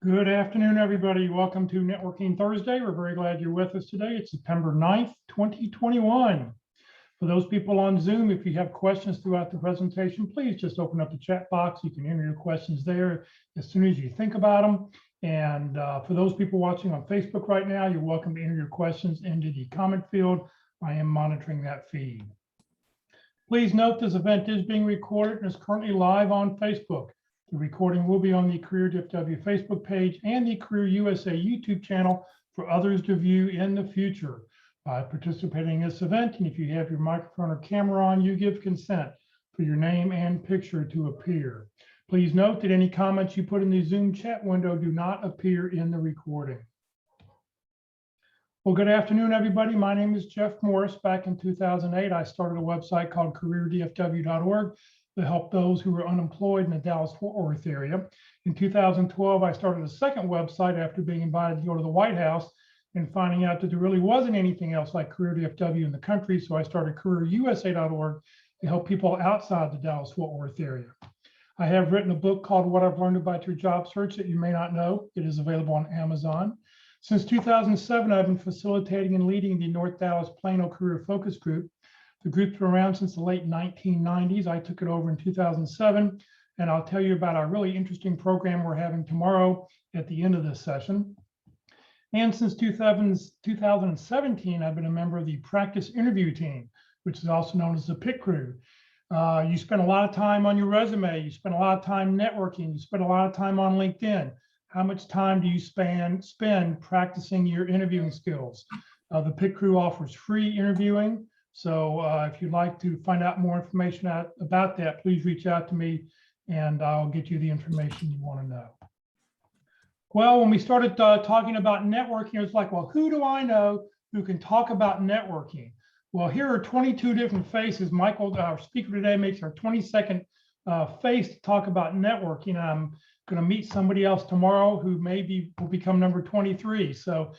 Good afternoon, everybody. Welcome to Networking Thursday. We're very glad you're with us today. It's September 9th, 2021. For those people on Zoom, if you have questions throughout the presentation, please just open up the chat box. You can enter your questions there as soon as you think about them. And for those people watching on Facebook right now, you're welcome to enter your questions into the comment field. I am monitoring that feed. Please note this event is being recorded and is currently live on Facebook. The recording will be on the Career DFW Facebook page and the Career USA YouTube channel for others to view in the future. By participating in this event, and if you have your microphone or camera on, you give consent for your name and picture to appear. Please note that any comments you put in the Zoom chat window do not appear in the recording. Well, good afternoon, everybody. My name is Jeff Morris. Back in 2008, I started a website called careerdfw.org to help those who were unemployed in the Dallas-Fort Worth area. In 2012, I started a second website after being invited to go to the White House and finding out that there really wasn't anything else like Career DFW in the country. So I started careerusa.org to help people outside the Dallas-Fort Worth area. I have written a book called What I've Learned About Your Job Search that you may not know. It is available on Amazon. Since 2007, I've been facilitating and leading the North Dallas Plano Career Focus Group. The group's been around since the late 1990s. I took it over in 2007, and I'll tell you about a really interesting program we're having tomorrow at the end of this session. And since 2017, I've been a member of the practice interview team, which is also known as the PIT crew. You spend a lot of time on your resume. You spend a lot of time networking. You spend a lot of time on LinkedIn. How much time do you spend practicing your interviewing skills? The PIT crew offers free interviewing. So if you'd like to find out more information about that, please reach out to me and I'll get you the information you want to know. Well, when we started talking about networking, it was like, well, who do I know who can talk about networking? Well, here are 22 different faces. Michael, our speaker today, makes our 22nd face to talk about networking. I'm going to meet somebody else tomorrow who maybe will become number 23. So,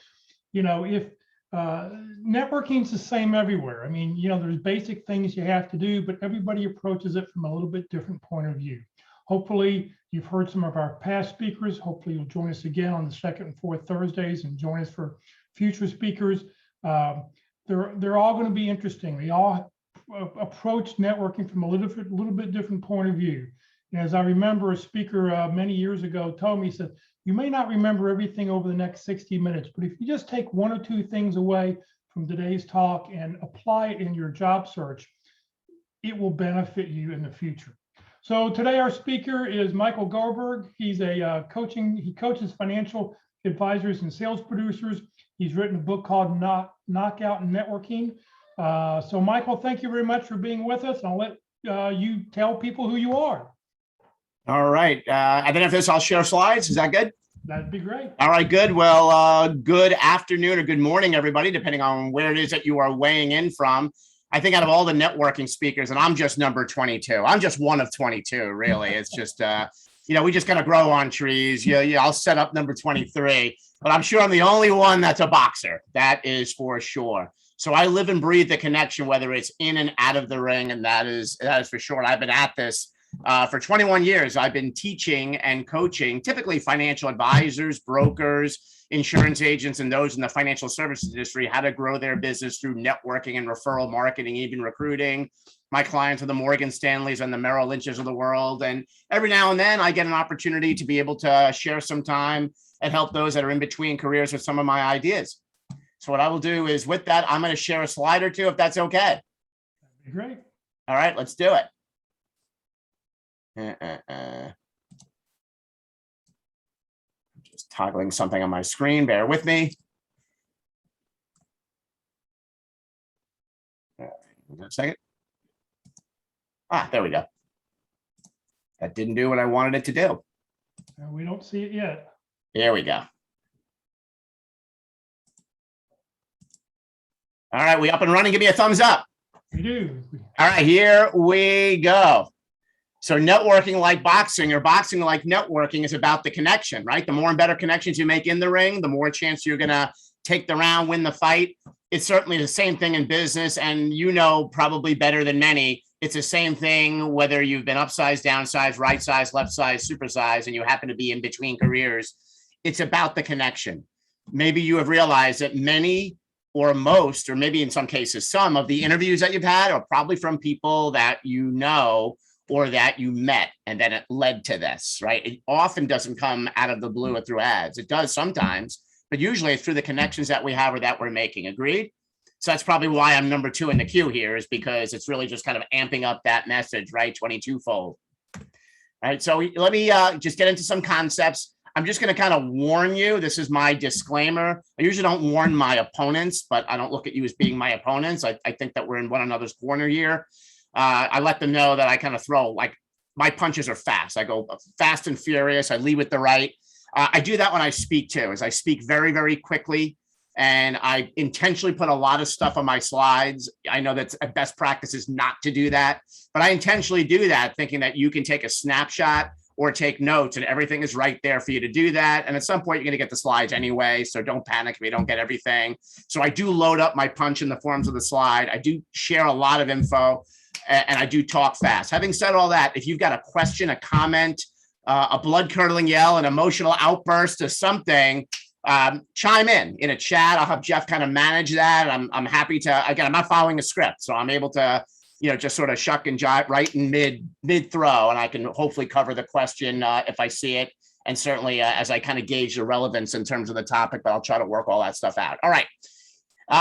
you know, if networking is the same everywhere. I mean, you know, there's basic things you have to do, but everybody approaches it from a little bit different point of view. Hopefully, you've heard some of our past speakers. Hopefully, you'll join us again on the second and fourth Thursdays and join us for future speakers. They're all going to be interesting. They all approach networking from a little bit different point of view. And as I remember, a speaker many years ago told me, he said, you may not remember everything over the next 60 minutes, but if you just take one or two things away from today's talk and apply it in your job search, it will benefit you in the future. So today our speaker is Michael Goldberg. He's he coaches financial advisors and sales producers. He's written a book called Knockout Networking. So Michael, thank you very much for being with us. I'll let you tell people who you are. All right. And then after this, I'll share slides. Is that good? That'd be great. All right, good. Well, good afternoon or good morning, everybody, depending on where it is that you are weighing in from. I think out of all the networking speakers, and I'm just number 22. I'm just one of 22, really. It's just, you know, we just kind of grow on trees. Yeah, I'll set up number 23, but I'm sure I'm the only one that's a boxer. That is for sure. So I live and breathe the connection, whether it's in and out of the ring, and that is for sure. I've been at this for 21 years. I've been teaching and coaching typically financial advisors, brokers, insurance agents, and those in the financial services industry how to grow their business through networking and referral marketing, even recruiting. My clients are the Morgan Stanleys and the Merrill Lynches of the world. And every now and then I get an opportunity to be able to share some time and help those that are in between careers with some of my ideas. So what I will do is with that, I'm going to share a slide or two if that's okay. That'd be great. All right, let's do it. Just toggling something on my screen. Bear with me. All right, a second. There we go. That didn't do what I wanted it to do. We don't see it yet. Here we go. All right, we up and running. Give me a thumbs up. We do. All right, here we go. So networking like boxing or boxing like networking is about the connection, right? The more and better connections you make in the ring, the more chance you're going to take the round, win the fight. It's certainly the same thing in business. And you know, probably better than many, it's the same thing whether you've been upsize, downsize, right size, left size, super size, and you happen to be in between careers. it's about the connection. Maybe you have realized that many or most, or maybe in some cases, some of the interviews that you've had are probably from people that you know or that you met, and then it led to this, right? It often doesn't come out of the blue or through ads. It does sometimes, but usually it's through the connections that we have or that we're making. Agreed? So that's probably why I'm number 2 in the queue here, is because it's really just kind of amping up that message, right? 22-fold. All right, so let me just get into some concepts. I'm just going to kind of warn you. This is my disclaimer. I usually don't warn my opponents, but I don't look at you as being my opponents. I think that we're in one another's corner here. I let them know that I kind of throw, like, my punches are fast. I go fast and furious. I lead with the right. I do that when I speak too, as I speak very, very quickly. And I intentionally put a lot of stuff on my slides. I know that's a best practice is not to do that, but I intentionally do that thinking that you can take a snapshot or take notes and everything is right there for you to do that. And at some point, you're going to get the slides anyway. So don't panic if you don't get everything. So I do load up my punch in the forms of the slide. I do share a lot of info and I do talk fast. Having said all that, if you've got a question, a comment, a blood curdling yell, an emotional outburst or something, chime in a chat. I'll have Jeff kind of manage that. I'm happy to, again, I'm not following a script, so I'm able to, just sort of shuck and jive right in mid throw, and I can hopefully cover the question if I see it. And certainly as I kind of gauge the relevance in terms of the topic, but I'll try to work all that stuff out. All right.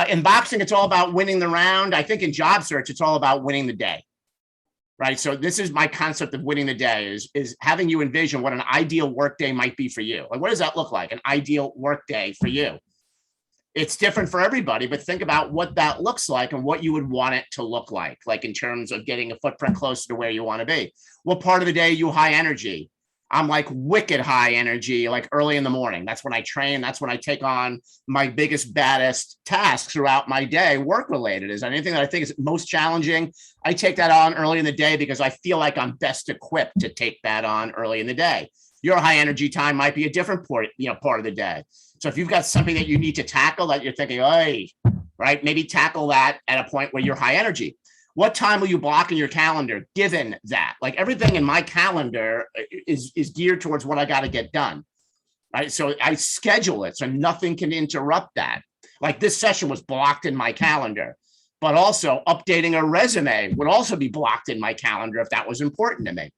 In boxing, it's all about winning the round. I think in job search, it's all about winning the day. Right. So this is my concept of winning the day is having you envision what an ideal work day might be for you. Like, what does that look like? An ideal work day for you. It's different for everybody, but think about what that looks like and what you would want it to look like in terms of getting a footprint closer to where you want to be. What part of the day are you high energy? I'm like wicked high energy, like early in the morning. That's when I train. That's when I take on my biggest, baddest tasks throughout my day, work related. Is anything that I think is most challenging, I take that on early in the day because I feel like I'm best equipped to take that on early in the day. Your high energy time might be a different part of the day. So if you've got something that you need to tackle that you're thinking, hey, right, maybe tackle that at a point where you're high energy. What time will you block in your calendar given that? Like everything in my calendar is geared towards what I got to get done, right? So I schedule it so nothing can interrupt that. Like this session was blocked in my calendar, but also updating a resume would also be blocked in my calendar if that was important to me.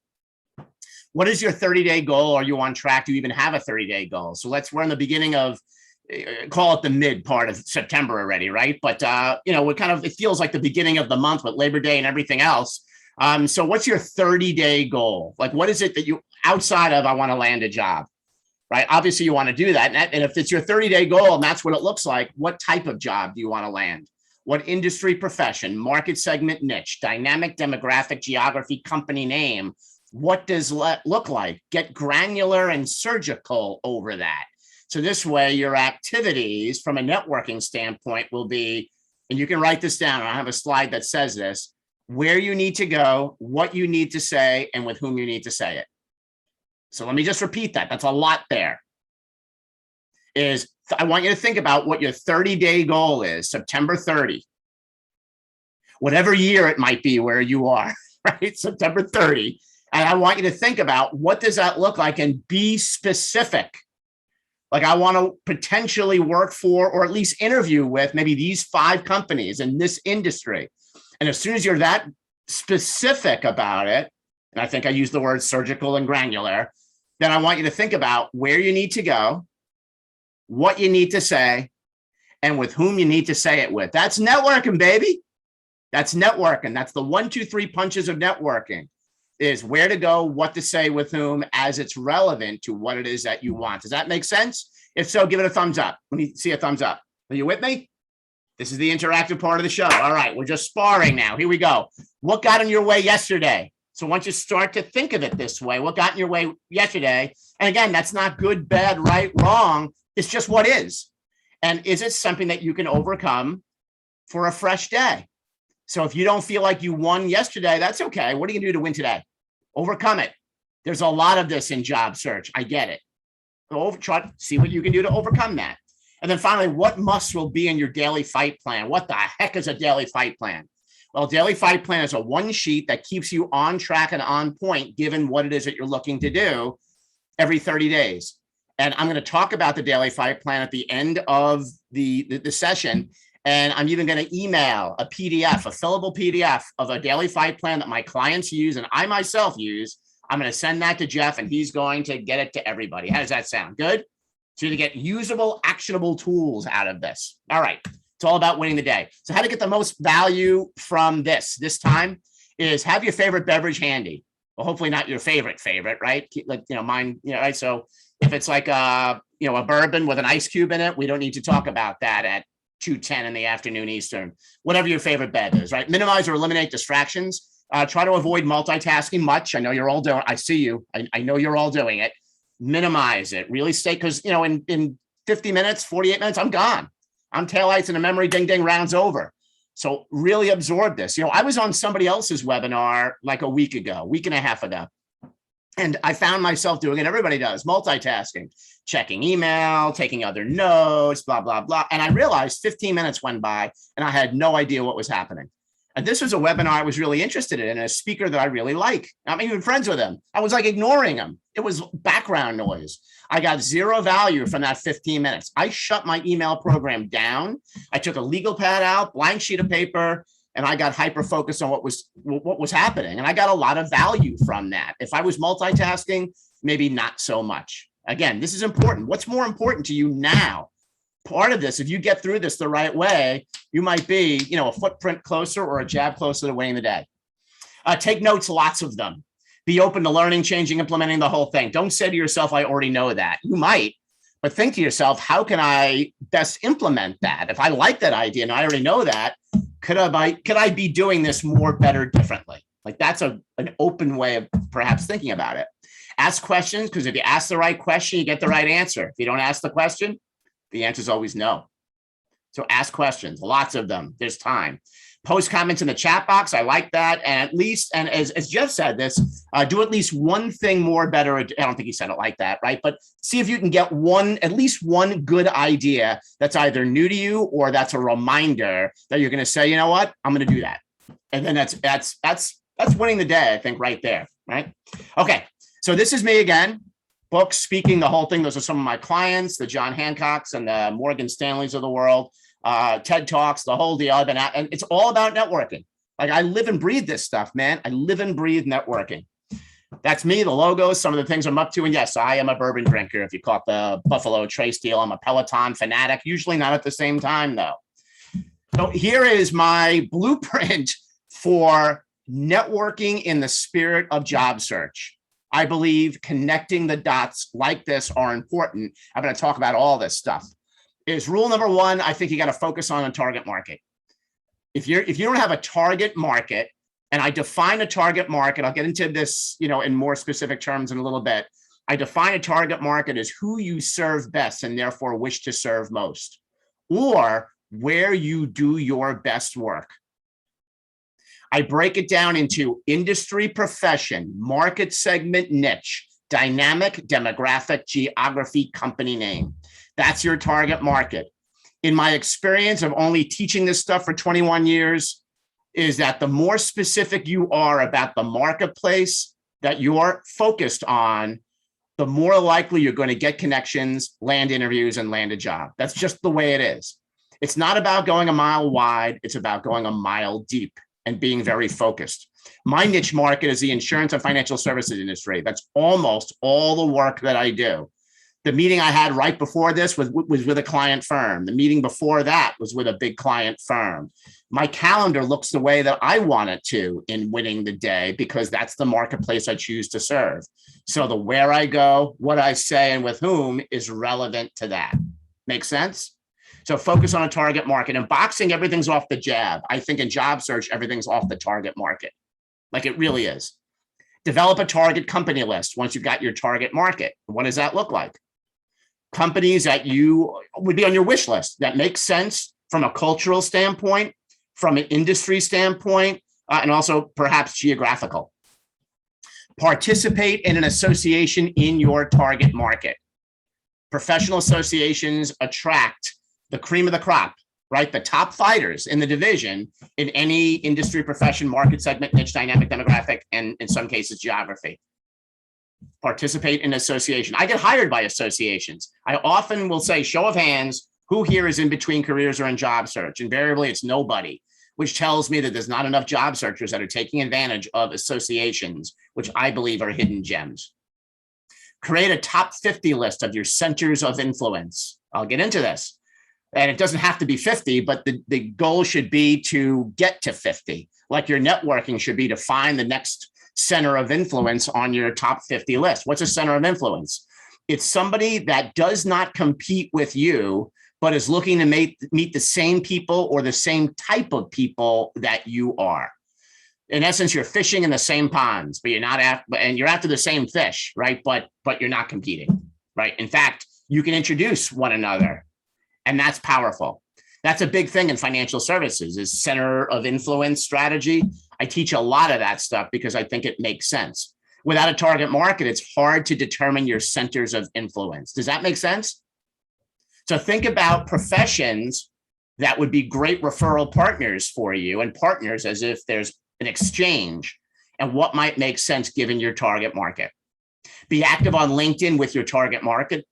What is your 30-day goal? Are you on track to even have a 30-day goal? So we're in the beginning of, call it the mid part of September already, right? But, it feels like the beginning of the month with Labor Day and everything else. So what's your 30-day goal? Like, what is it that you, outside of, I want to land a job, right? Obviously you want to do that. And if it's your 30-day goal and that's what it looks like, what type of job do you want to land? What industry, profession, market segment, niche, dynamic, demographic, geography, company name? What does look like? Get granular and surgical over that. So this way, your activities from a networking standpoint will be, and you can write this down. I have a slide that says this, where you need to go, what you need to say, and with whom you need to say it. So let me just repeat that. That's a lot there. I want you to think about what your 30-day goal is, September 30. Whatever year it might be where you are, right? September 30. And I want you to think about what does that look like and be specific. Like I want to potentially work for, or at least interview with maybe these 5 companies in this industry. And as soon as you're that specific about it, and I think I use the word surgical and granular, then I want you to think about where you need to go, what you need to say, and with whom you need to say it with. That's networking, baby. That's networking. That's the 1, 2, 3 punches of networking. Is where to go, what to say, with whom, as it's relevant to what it is that you want. Does that make sense? If so, give it a thumbs up. Let me see a thumbs up. Are you with me? This is the interactive part of the show. All right, we're just sparring now. Here we go. What got in your way yesterday? So once you start to think of it this way, what got in your way yesterday? And again, that's not good, bad, right, wrong. It's just what is. And is it something that you can overcome for a fresh day? So if you don't feel like you won yesterday, that's okay. What are you going to do to win today? Overcome it. There's a lot of this in job search. I get it. Try to see what you can do to overcome that. And then finally, what must will be in your daily fight plan? What the heck is a daily fight plan? Well, daily fight plan is a one sheet that keeps you on track and on point, given what it is that you're looking to do every 30 days. And I'm going to talk about the daily fight plan at the end of the session. And I'm even going to email a PDF, a fillable PDF of a daily fight plan that my clients use and I myself use. I'm going to send that to Jeff and he's going to get it to everybody. How does that sound? Good? So to get usable, actionable tools out of this. All right. It's all about winning the day. So how to get the most value from this time is have your favorite beverage handy. Well, hopefully not your favorite, right? Like, mine, right? So if it's like a bourbon with an ice cube in it, we don't need to talk about that at 2:10 in the afternoon Eastern. Whatever your favorite bev is, right? Minimize or eliminate distractions. Try to avoid multitasking much. I know you're all doing. I see you. I know you're all doing it. Minimize it. Really stay, because in 50 minutes, 48 minutes, I'm gone. I'm taillights and a memory ding ding rounds over. So really absorb this. I was on somebody else's webinar like a week and a half ago. And I found myself doing it. Everybody does multitasking, checking email, taking other notes, blah, blah, blah. And I realized 15 minutes went by and I had no idea what was happening. And this was a webinar I was really interested in, a speaker that I really like. I'm even friends with him. I was like ignoring him. It was background noise. I got zero value from that 15 minutes. I shut my email program down. I took a legal pad out, blank sheet of paper, and I got hyper-focused on what was happening. And I got a lot of value from that. If I was multitasking, maybe not so much. Again, this is important. What's more important to you now? Part of this, if you get through this the right way, you might be, a footprint closer or a jab closer to winning the day. Take notes, lots of them. Be open to learning, changing, implementing the whole thing. Don't say to yourself, I already know that. You might, but think to yourself, how can I best implement that? If I like that idea and I already know that, could I be doing this more, better, differently? Like that's an open way of perhaps thinking about it. Ask questions, because if you ask the right question, you get the right answer. If you don't ask the question, the answer is always no. So ask questions, lots of them. There's time. Post comments in the chat box. I like that. And as Jeff said this, do at least one thing more, better. I don't think he said it like that, right? But see if you can get at least one good idea that's either new to you or that's a reminder that you're going to say, you know what, I'm going to do that. And then that's winning the day, I think, right there, right? Okay, so this is me again. Books, speaking, the whole thing. Those are some of my clients, the John Hancocks and the Morgan Stanleys of the world. TED Talks, the whole deal. I've been at, and it's all about networking. Like I live and breathe this stuff, man. I live and breathe networking. That's me, the logos, some of the things I'm up to. And yes, I am a bourbon drinker. If you caught the Buffalo Trace deal, I'm a Peloton fanatic, usually not at the same time though. So here is my blueprint for networking in the spirit of job search. I believe connecting the dots like this are important. I'm going to talk about all this stuff. Is rule number one, I think you got to focus on a target market. If you don't have a target market, and I define a target market, I'll get into this, in more specific terms in a little bit. I define a target market as who you serve best and therefore wish to serve most, or where you do your best work. I break it down into industry, profession, market segment, niche, dynamic, demographic, geography, company name. That's your target market. In my experience of only teaching this stuff for 21 years, is that the more specific you are about the marketplace that you're focused on, the more likely you're going to get connections, land interviews, and land a job. That's just the way it is. It's not about going a mile wide. It's about going a mile deep and being very focused. My niche market is the insurance and financial services industry. That's almost all the work that I do. The meeting I had right before this was with a client firm. The meeting before that was with a big client firm. My calendar looks the way that I want it to in winning the day, because that's the marketplace I choose to serve. So the where I go, what I say, and with whom is relevant to that. Make sense? So focus on a target market. In boxing, everything's off the jab. I think in job search, everything's off the target market. Like it really is. Develop a target company list once you've got your target market. What does that look like? Companies that you would be on your wish list that make sense from a cultural standpoint, from an industry standpoint, and also perhaps geographical. Participate in an association in your target market. Professional associations attract the cream of the crop, right? The top fighters in the division in any industry, profession, market segment, niche, dynamic, demographic, and in some cases, geography. Participate in association. I get hired by associations. I often will say, show of hands, who here is in between careers or in job search? Invariably, it's nobody, which tells me that there's not enough job searchers that are taking advantage of associations, which I believe are hidden gems. Create a top 50 list of your centers of influence. I'll get into this. And it doesn't have to be 50, but the goal should be to get to 50. Like your networking should be to find the next center of influence on your top 50 list. What's a center of influence? It's somebody that does not compete with you, but is looking to meet the same people or the same type of people that you are. In essence, you're fishing in the same ponds, but you're not and you're after the same fish, right? But you're not competing, right? In fact, you can introduce one another, and that's powerful. That's a big thing in financial services is center of influence strategy. I teach a lot of that stuff because I think it makes sense. Without a target market, it's hard to determine your centers of influence. Does that make sense? So think about professions that would be great referral partners for you and partners as if there's an exchange and what might make sense given your target market. Be active on LinkedIn with your target market,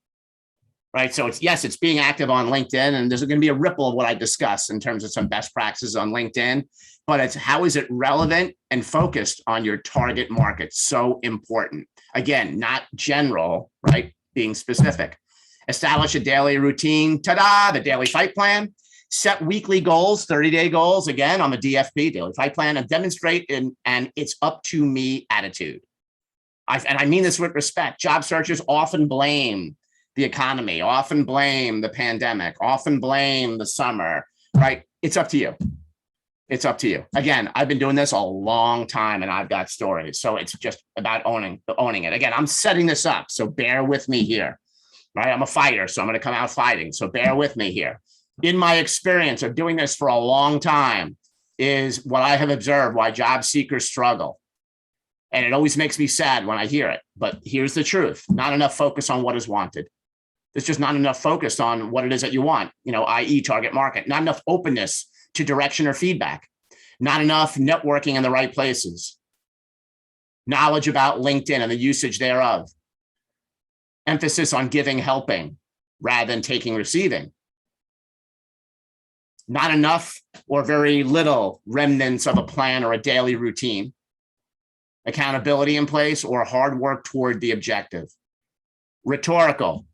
right? So it's being active on LinkedIn, and there's going to be a ripple of what I discuss in terms of some best practices on LinkedIn, but it's how is it relevant and focused on your target market? So important. Again, not general, right? Being specific. Establish a daily routine, ta-da, the daily fight plan. Set weekly goals, 30-day goals, again, on the DFP, daily fight plan, and demonstrate an it's up to me attitude. And I mean this with respect. Job searchers often blame the economy, often blame the pandemic, often blame the summer, right? It's up to you. It's up to you. Again, I've been doing this a long time and I've got stories. So it's just about owning it. Again, I'm setting this up. So bear with me here, right? I'm a fighter, so I'm going to come out fighting. So bear with me here. In my experience of doing this for a long time is what I have observed why job seekers struggle. And it always makes me sad when I hear it. But here's the truth. Not enough focus on what is wanted. There's just not enough focus on what it is that you want, i.e. target market. Not enough openness to direction or feedback. Not enough networking in the right places. Knowledge about LinkedIn and the usage thereof. Emphasis on giving, helping, rather than taking, receiving. Not enough or very little remnants of a plan or a daily routine. Accountability in place or hard work toward the objective. Rhetorical.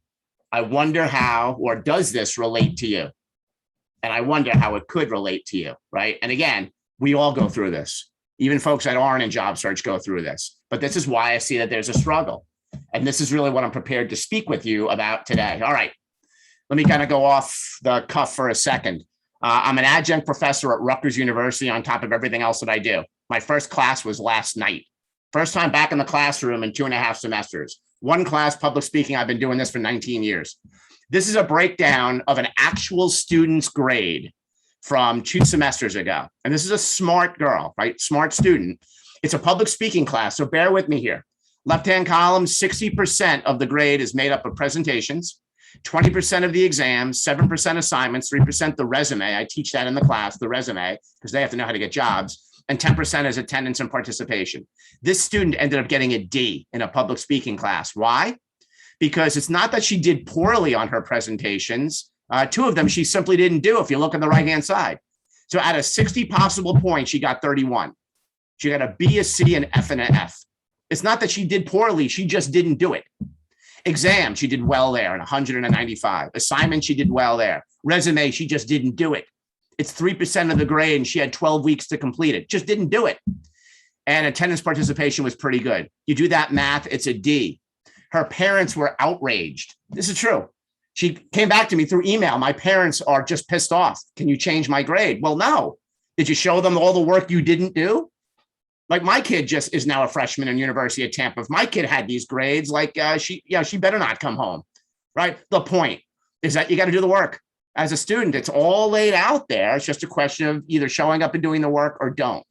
I wonder how, or does this relate to you? And I wonder how it could relate to you, right? And again, we all go through this. Even folks that aren't in job search go through this. But this is why I see that there's a struggle. And this is really what I'm prepared to speak with you about today. All right, let me kind of go off the cuff for a second. I'm an adjunct professor at Rutgers University on top of everything else that I do. My first class was last night. First time back in the classroom in 2.5 semesters. One class, public speaking. I've been doing this for 19 years. This is a breakdown of an actual student's grade from 2 semesters ago. And this is a smart girl, right? Smart student. It's a public speaking class, so bear with me here. Left-hand column, 60% of the grade is made up of presentations, 20% of the exams, 7% assignments, 3% the resume. I teach that in the class, the resume, because they have to know how to get jobs. And 10% is attendance and participation. This student ended up getting a D in a public speaking class. Why? Because it's not that she did poorly on her presentations. 2 of them she simply didn't do if you look on the right-hand side. So out of 60 possible points, she got 31. She got a B, a C, an F, and an F. It's not that she did poorly. She just didn't do it. Exam, she did well there, 100 and a 95. Assignment, she did well there. Resume, she just didn't do it. It's 3% of the grade, and she had 12 weeks to complete it. Just didn't do it. And attendance participation was pretty good. You do that math, it's a D. Her parents were outraged. This is true. She came back to me through email. My parents are just pissed off. Can you change my grade? Well, no. Did you show them all the work you didn't do? Like my kid just is now a freshman in University of Tampa. If my kid had these grades, she better not come home, right? The point is that you got to do the work. As a student, it's all laid out there. It's just a question of either showing up and doing the work or don't.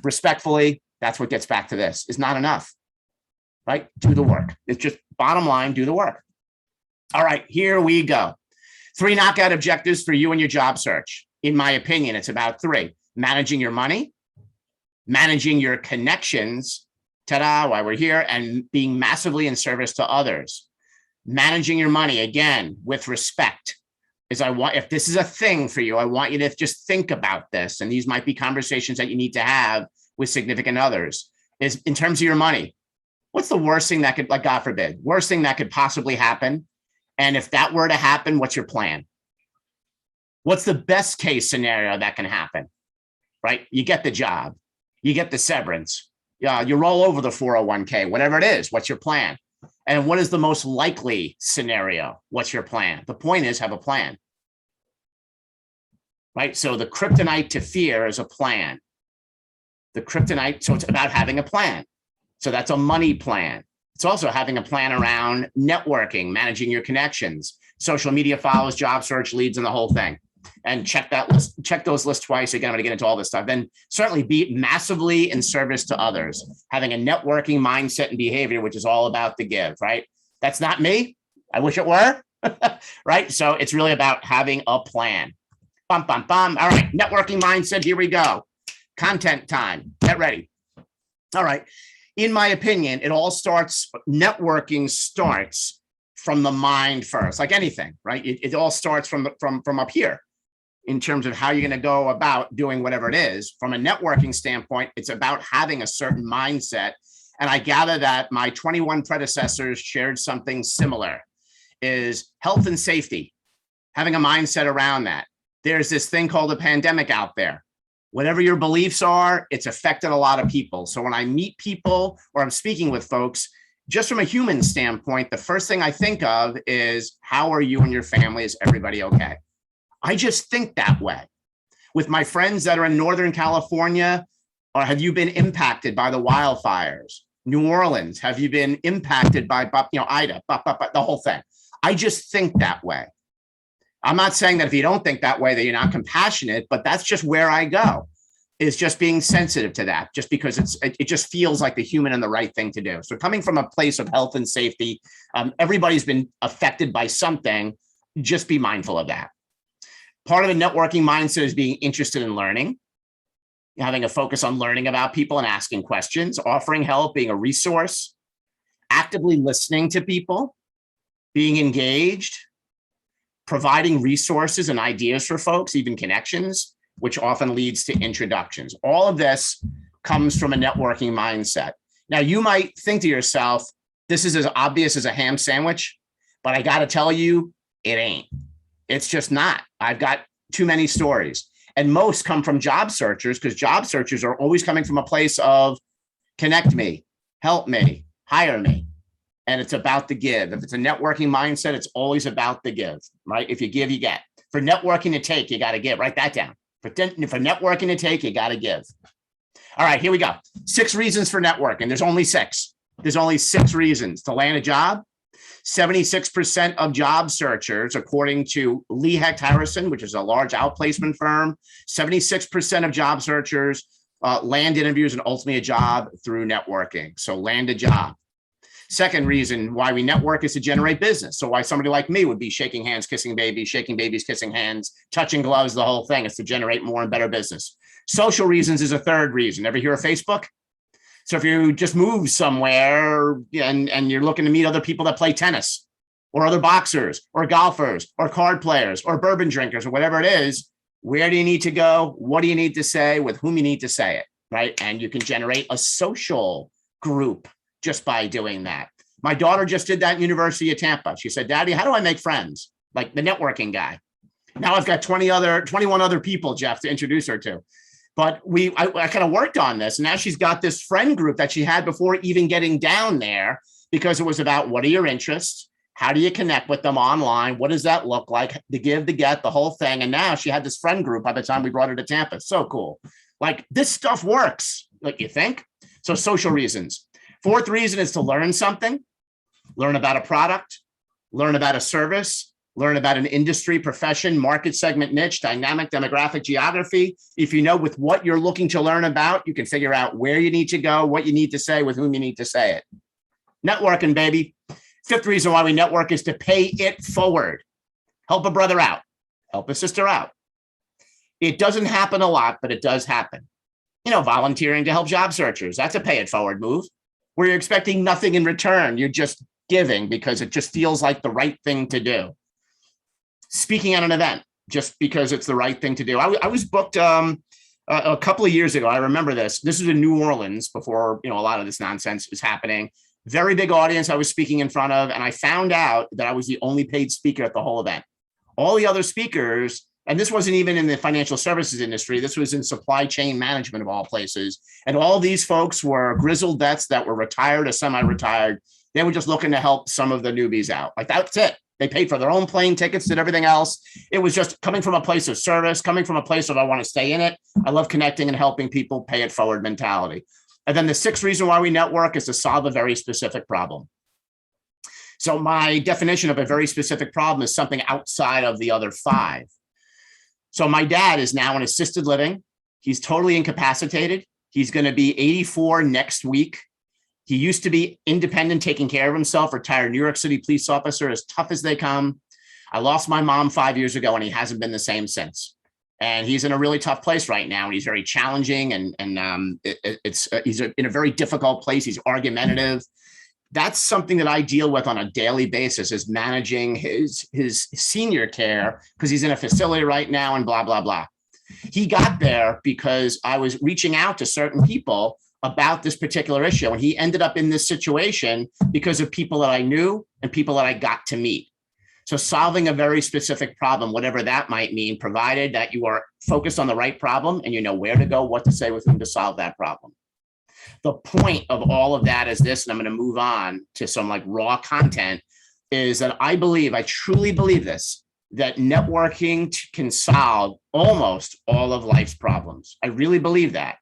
Respectfully, that's what gets back to this. It's not enough, right? Do the work. It's just bottom line, do the work. All right, here we go. 3 knockout objectives for you and your job search. In my opinion, it's about 3. Managing your money, managing your connections, ta-da, why we're here, and being massively in service to others. Managing your money, again, with respect. If this is a thing for you, I want you to just think about this. And these might be conversations that you need to have with significant others. Is in terms of your money, what's the worst thing that could, like God forbid, worst thing that could possibly happen? And if that were to happen, what's your plan? What's the best case scenario that can happen, right? You get the job, you get the severance, you roll over the 401k, whatever it is, what's your plan? And what is the most likely scenario? What's your plan? The point is, have a plan, right? So the kryptonite to fear is a plan. The kryptonite, so it's about having a plan. So that's a money plan. It's also having a plan around networking, managing your connections, social media follows, job search leads, and the whole thing. And check that list, check those lists twice. Again, I'm going to get into all this stuff. Then certainly be massively in service to others, having a networking mindset and behavior, which is all about the give, right? That's not me. I wish it were, right? So it's really about having a plan. Bum, bum, bum. All right, networking mindset. Here we go. Content time. Get ready. All right. In my opinion, it all starts, networking starts from the mind first, like anything, right? It all starts from up here in terms of how you're going to go about doing whatever it is. From a networking standpoint, it's about having a certain mindset. And I gather that my 21 predecessors shared something similar, is health and safety, having a mindset around that. There's this thing called a pandemic out there. Whatever your beliefs are, it's affected a lot of people. So when I meet people or I'm speaking with folks, just from a human standpoint, the first thing I think of is, how are you and your family? Is everybody okay? I just think that way. With my friends that are in Northern California, or have you been impacted by the wildfires? New Orleans, have you been impacted by, Ida, the whole thing? I just think that way. I'm not saying that if you don't think that way, that you're not compassionate, but that's just where I go, is just being sensitive to that, just because it just feels like the human and the right thing to do. So coming from a place of health and safety, everybody's been affected by something, just be mindful of that. Part of the networking mindset is being interested in learning, having a focus on learning about people and asking questions, offering help, being a resource, actively listening to people, being engaged, providing resources and ideas for folks, even connections, which often leads to introductions. All of this comes from a networking mindset. Now, you might think to yourself, this is as obvious as a ham sandwich, but I got to tell you, it ain't. It's just not. I've got too many stories. And most come from job searchers, because job searchers are always coming from a place of connect me, help me, hire me. And it's about the give. If it's a networking mindset, it's always about the give, right? If you give, you get. For networking to take, you got to give. Write that down. For networking to take, you got to give. All right, here we go. 6 reasons for networking. There's only 6. There's only 6 reasons to land a job. 76% of job searchers, according to Lee Hecht Harrison, which is a large outplacement firm, 76% of job searchers land interviews and ultimately a job through networking. So land a job. Second reason why we network is to generate business. So why somebody like me would be shaking hands, kissing babies, shaking babies, kissing hands, touching gloves, the whole thing is to generate more and better business. Social reasons is a third reason. Ever hear of Facebook? So if you just move somewhere and you're looking to meet other people that play tennis or other boxers or golfers or card players or bourbon drinkers or whatever it is, where do you need to go? What do you need to say? With whom you need to say it, right? And you can generate a social group just by doing that. My daughter just did that at University of Tampa. She said, Daddy, how do I make friends? Like the networking guy. Now I've got 21 other people, Jeff, to introduce her to. But I kind of worked on this. And now she's got this friend group that she had before even getting down there, because it was about, what are your interests? How do you connect with them online? What does that look like? The give, the get, the whole thing. And now she had this friend group by the time we brought her to Tampa. So cool. Like, this stuff works, like you think. So social reasons. Fourth reason is to learn something, learn about a product, learn about a service, learn about an industry, profession, market segment, niche, dynamic, demographic, geography. If you know with what you're looking to learn about, you can figure out where you need to go, what you need to say, with whom you need to say it. Networking, baby. Fifth reason why we network is to pay it forward. Help a brother out. Help a sister out. It doesn't happen a lot, but it does happen. Volunteering to help job searchers. That's a pay it forward move. where you're expecting nothing in return. You're just giving because it just feels like the right thing to do. Speaking at an event just because it's the right thing to do. I was booked a couple of years ago. I remember this. This was in New Orleans before, a lot of this nonsense was happening. Very big audience I was speaking in front of, and I found out that I was the only paid speaker at the whole event. All the other speakers, and this wasn't even in the financial services industry, this was in supply chain management of all places. And all these folks were grizzled vets that were retired or semi-retired. They were just looking to help some of the newbies out. Like, that's it. They paid for their own plane tickets, did everything else. It was just coming from a place of service, coming from a place of I want to stay in it. I love connecting and helping people, pay it forward mentality. And then the sixth reason why we network is to solve a very specific problem. So my definition of a very specific problem is something outside of the other five. So my dad is now in assisted living. He's totally incapacitated. He's going to be 84 next week. He used to be independent, taking care of himself, retired New York City police officer, as tough as they come. I lost my mom 5 years ago, and he hasn't been the same since. And he's in a really tough place right now. And he's very challenging, and he's in a very difficult place. He's argumentative. That's something that I deal with on a daily basis, is managing his senior care, because he's in a facility right now and blah, blah, blah. He got there because I was reaching out to certain people about this particular issue. And he ended up in this situation because of people that I knew and people that I got to meet. So solving a very specific problem, whatever that might mean, provided that you are focused on the right problem and you know where to go, what to say with whom to solve that problem. The point of all of that is this, and I'm going to move on to some raw content, is that I truly believe this, that networking can solve almost all of life's problems. I really believe that.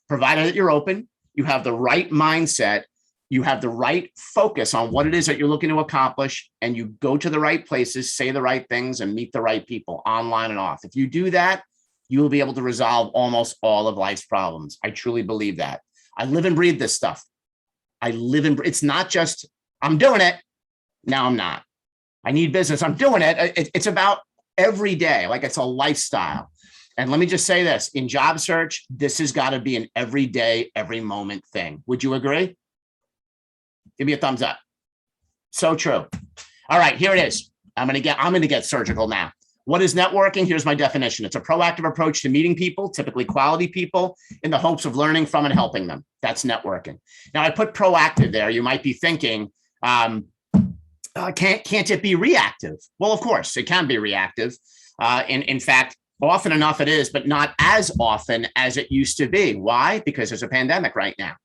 Provided that you're open, you have the right mindset, you have the right focus on what it is that you're looking to accomplish, and you go to the right places, say the right things, and meet the right people online and off. If you do that, you will be able to resolve almost all of life's problems. I truly believe that. I live and breathe this stuff. It's not just, I'm doing it. Now I'm not. I need business. I'm doing it. It's about every day. It's a lifestyle. And let me just say this, in job search, this has got to be an everyday, every moment thing. Would you agree? Give me a thumbs up. So true. All right, here it is. I'm going to get surgical now. What is networking? Here's my definition. It's a proactive approach to meeting people, typically quality people, in the hopes of learning from and helping them. That's networking. Now, I put proactive there. You might be thinking, can't it be reactive? Well, of course, it can be reactive. In fact, often enough it is, but not as often as it used to be. Why? Because there's a pandemic right now.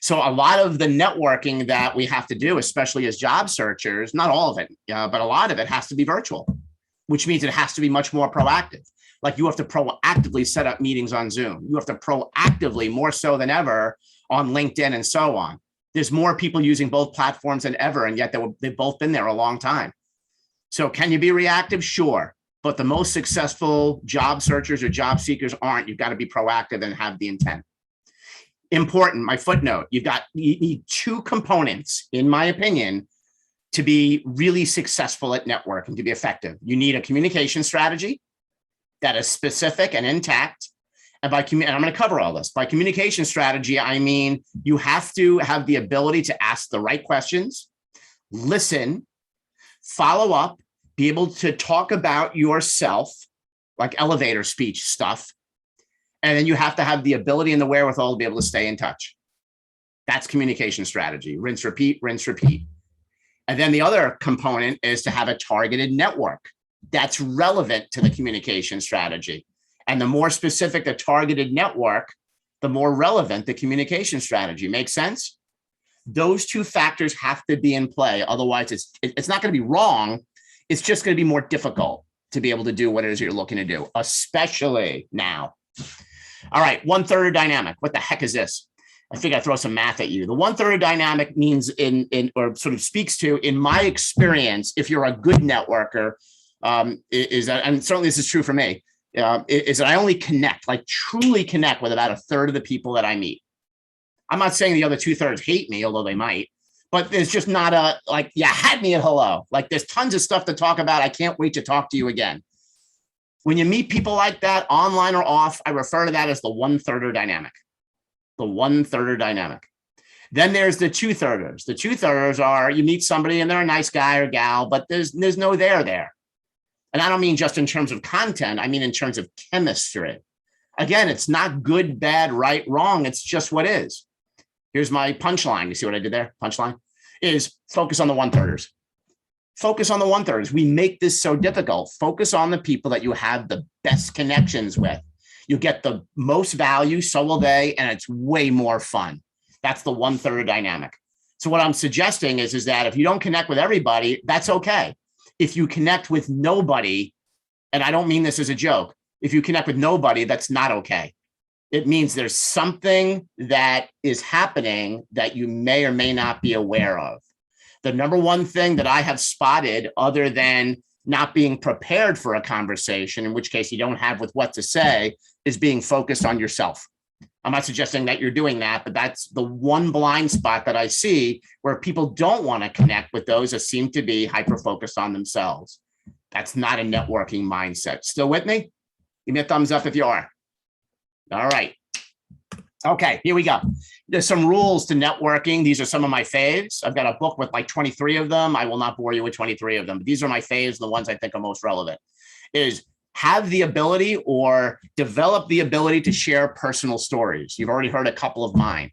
So a lot of the networking that we have to do, especially as job searchers, not all of it, but a lot of it has to be virtual, which means it has to be much more proactive. You have to proactively set up meetings on Zoom. You have to proactively, more so than ever, on LinkedIn and so on. There's more people using both platforms than ever, and yet they've both been there a long time. So can you be reactive? Sure. But the most successful job searchers or job seekers aren't. You've got to be proactive and have the intent. Important, my footnote, you need two components, in my opinion, to be really successful at networking, to be effective. You need a communication strategy that is specific and intact. And I'm going to cover all this. By communication strategy, I mean you have to have the ability to ask the right questions, listen, follow up, be able to talk about yourself, like elevator speech stuff. And then you have to have the ability and the wherewithal to be able to stay in touch. That's communication strategy. Rinse, repeat, rinse, repeat. And then the other component is to have a targeted network that's relevant to the communication strategy. And the more specific the targeted network, the more relevant the communication strategy. Make sense? Those two factors have to be in play. Otherwise, it's not going to be wrong. It's just going to be more difficult to be able to do what it is you're looking to do, especially now. All right, one-third dynamic. What the heck is this? I think I throw some math at you. The one-third dynamic means or sort of speaks to, in my experience, if you're a good networker, is that, and certainly this is true for me, is that I only connect, truly connect with about a third of the people that I meet. I'm not saying the other 2/3 hate me, although they might, but there's just not you had me at hello. There's tons of stuff to talk about. I can't wait to talk to you again. When you meet people like that, online or off, I refer to that as the one-thirder dynamic. The one-thirder dynamic. Then there's the two-thirders. The two-thirders are you meet somebody and they're a nice guy or gal, but there's no there. And I don't mean just in terms of content. I mean in terms of chemistry. Again, it's not good, bad, right, wrong. It's just what is. Here's my punchline. You see what I did there? Punchline is focus on the one-thirders. Focus on the one-thirders. We make this so difficult. Focus on the people that you have the best connections with. You get the most value, so will they, and it's way more fun. That's the one-third dynamic. So what I'm suggesting is that if you don't connect with everybody, that's okay. If you connect with nobody, and I don't mean this as a joke, if you connect with nobody, that's not okay. It means there's something that is happening that you may or may not be aware of. The number one thing that I have spotted, other than not being prepared for a conversation, in which case you don't have with what to say, is being focused on yourself. I'm not suggesting that you're doing that, but that's the one blind spot that I see where people don't want to connect with those that seem to be hyper-focused on themselves. That's not a networking mindset. Still with me? Give me a thumbs up if you are. All right. Okay, here we go. There's some rules to networking. These are some of my faves. I've got a book with like 23 of them. I will not bore you with 23 of them, but these are my faves, the ones I think are most relevant. Is have the ability or develop the ability to share personal stories. You've already heard a couple of mine.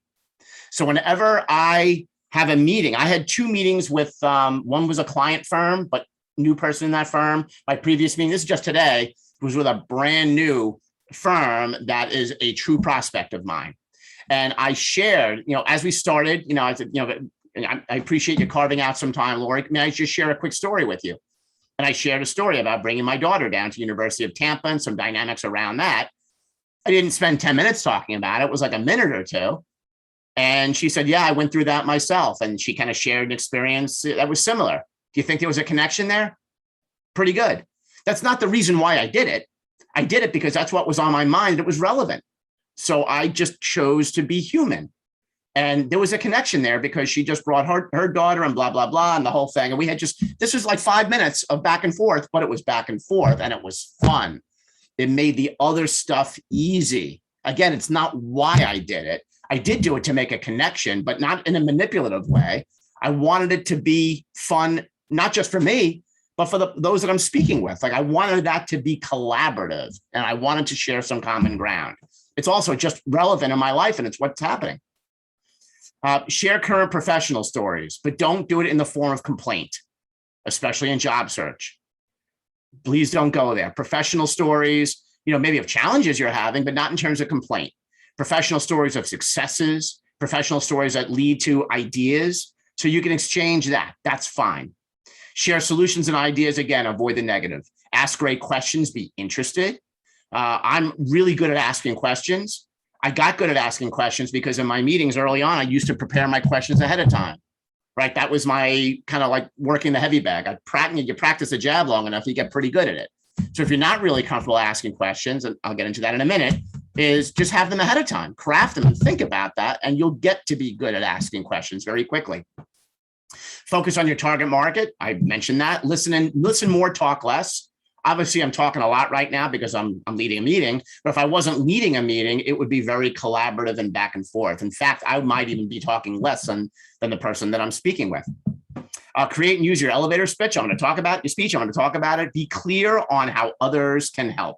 So whenever I have a meeting, I had 2 meetings with, one was a client firm, but new person in that firm. My previous meeting, this is just today, was with a brand new firm that is a true prospect of mine. And I shared, as we started, I said, I appreciate you carving out some time, Lori. May I just share a quick story with you? And I shared a story about bringing my daughter down to University of Tampa and some dynamics around that. I didn't spend 10 minutes talking about it. It was like a minute or two. And she said, yeah, I went through that myself. And she kind of shared an experience that was similar. Do you think there was a connection there? Pretty good. That's not the reason why I did it. I did it because that's what was on my mind. It was relevant. So I just chose to be human. And there was a connection there because she just brought her daughter and blah, blah, blah, and the whole thing. And we had this was like 5 minutes of back and forth, but it was back and forth and it was fun. It made the other stuff easy. Again, it's not why I did it. I did do it to make a connection, but not in a manipulative way. I wanted it to be fun, not just for me, but for those that I'm speaking with. Like I wanted that to be collaborative and I wanted to share some common ground. It's also just relevant in my life and it's what's happening. Share current professional stories, but don't do it in the form of complaint, especially in job search. Please don't go there. Professional stories, maybe of challenges you're having, but not in terms of complaint. Professional stories of successes, professional stories that lead to ideas. So you can exchange that. That's fine. Share solutions and ideas. Again, avoid the negative. Ask great questions. Be interested. I'm really good at asking questions. I got good at asking questions because in my meetings early on, I used to prepare my questions ahead of time, right? That was my kind of like working the heavy bag. You practice a jab long enough, you get pretty good at it. So if you're not really comfortable asking questions, and I'll get into that in a minute, is just have them ahead of time, craft them and think about that, and you'll get to be good at asking questions very quickly. Focus on your target market. I mentioned that. Listen more, talk less. Obviously, I'm talking a lot right now because I'm leading a meeting, but if I wasn't leading a meeting, it would be very collaborative and back and forth. In fact, I might even be talking less than the person that I'm speaking with. Create and use your elevator speech. I'm going to talk about your speech. I'm going to talk about it. Be clear on how others can help.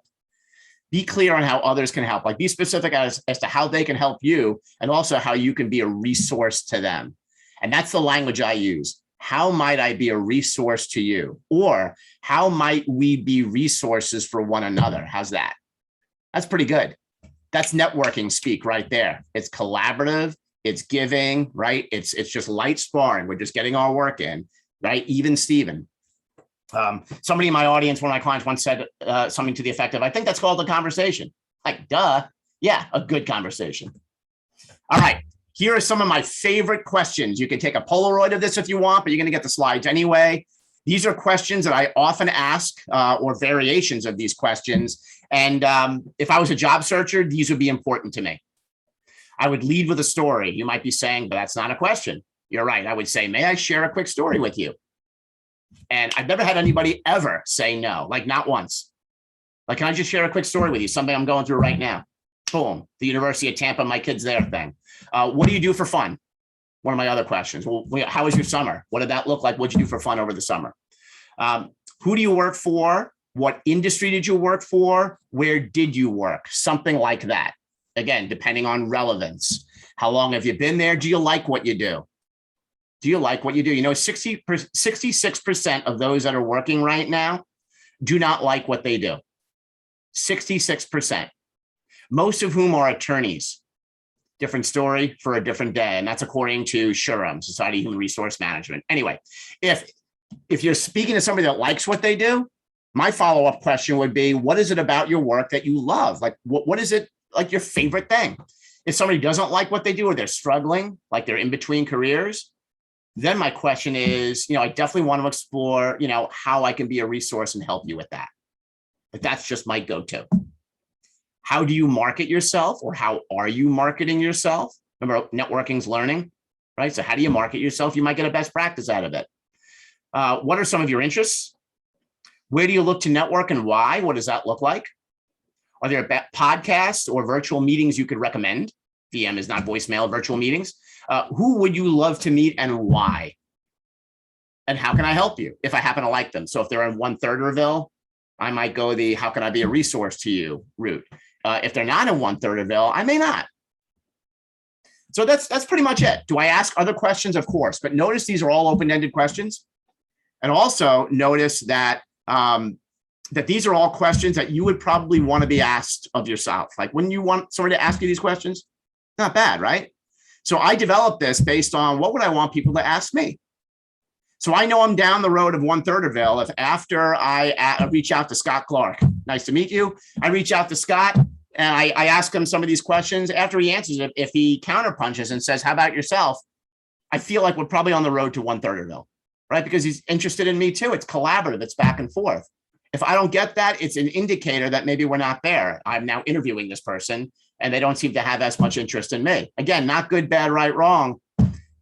Be clear on how others can help. Like be specific as to how they can help you and also how you can be a resource to them. And that's the language I use. How might I be a resource to you? Or how might we be resources for one another? How's that? That's pretty good. That's networking speak right there. It's collaborative, it's giving, right? It's just light sparring. We're just getting our work in, right? Even Steven. Somebody in my audience, one of my clients once said something to the effect of, I think that's called a conversation. Like, duh. Yeah, a good conversation. All right. Here are some of my favorite questions. You can take a Polaroid of this if you want, but you're going to get the slides anyway. These are questions that I often ask or variations of these questions. And if I was a job searcher, these would be important to me. I would lead with a story. You might be saying, but that's not a question. You're right. I would say, may I share a quick story with you? And I've never had anybody ever say no, like not once. Like, can I just share a quick story with you? Something I'm going through right now. Boom. The University of Tampa, my kid's there thing. What do you do for fun? One of my other questions. Well, how was your summer? What did that look like? What'd you do for fun over the summer? Who do you work for? What industry did you work for? Where did you work? Something like that. Again, depending on relevance. How long have you been there? Do you like what you do? Do you like what you do? You know, 66% of those that are working right now do not like what they do. 66%. Most of whom are attorneys. Different story for a different day. And that's according to SHRM, Society of Human Resource Management. Anyway, if you're speaking to somebody that likes what they do, my follow-up question would be, what is it about your work that you love? Like, what is it like your favorite thing? If somebody doesn't like what they do or they're struggling, like they're in between careers, then my question is, I definitely want to explore, how I can be a resource and help you with that. But that's just my go-to. How do you market yourself, or how are you marketing yourself? Remember, networking's learning, right? So how do you market yourself? You might get a best practice out of it. What are some of your interests? Where do you look to network and why? What does that look like? Are there podcasts or virtual meetings you could recommend? VM is not voicemail, virtual meetings. Who would you love to meet and why? And how can I help you if I happen to like them? So if they're in 1/3rville, I might go the how can I be a resource to you route. If they're not in 1/3rville, I may not. So that's pretty much it. Do I ask other questions? Of course, but notice these are all open-ended questions. And also notice that that these are all questions that you would probably want to be asked of yourself. Like, wouldn't you want somebody to ask you these questions? Not bad, right? So I developed this based on what would I want people to ask me? So I know I'm down the road of 1/3rville if after I reach out to Scott Clark, nice to meet you. I reach out to Scott and I ask him some of these questions. After he answers it, if he counterpunches and says, how about yourself? I feel like we're probably on the road to 1/3rville, right? Because he's interested in me too. It's collaborative, it's back and forth. If I don't get that, it's an indicator that maybe we're not there. I'm now interviewing this person and they don't seem to have as much interest in me. Again, not good, bad, right, wrong.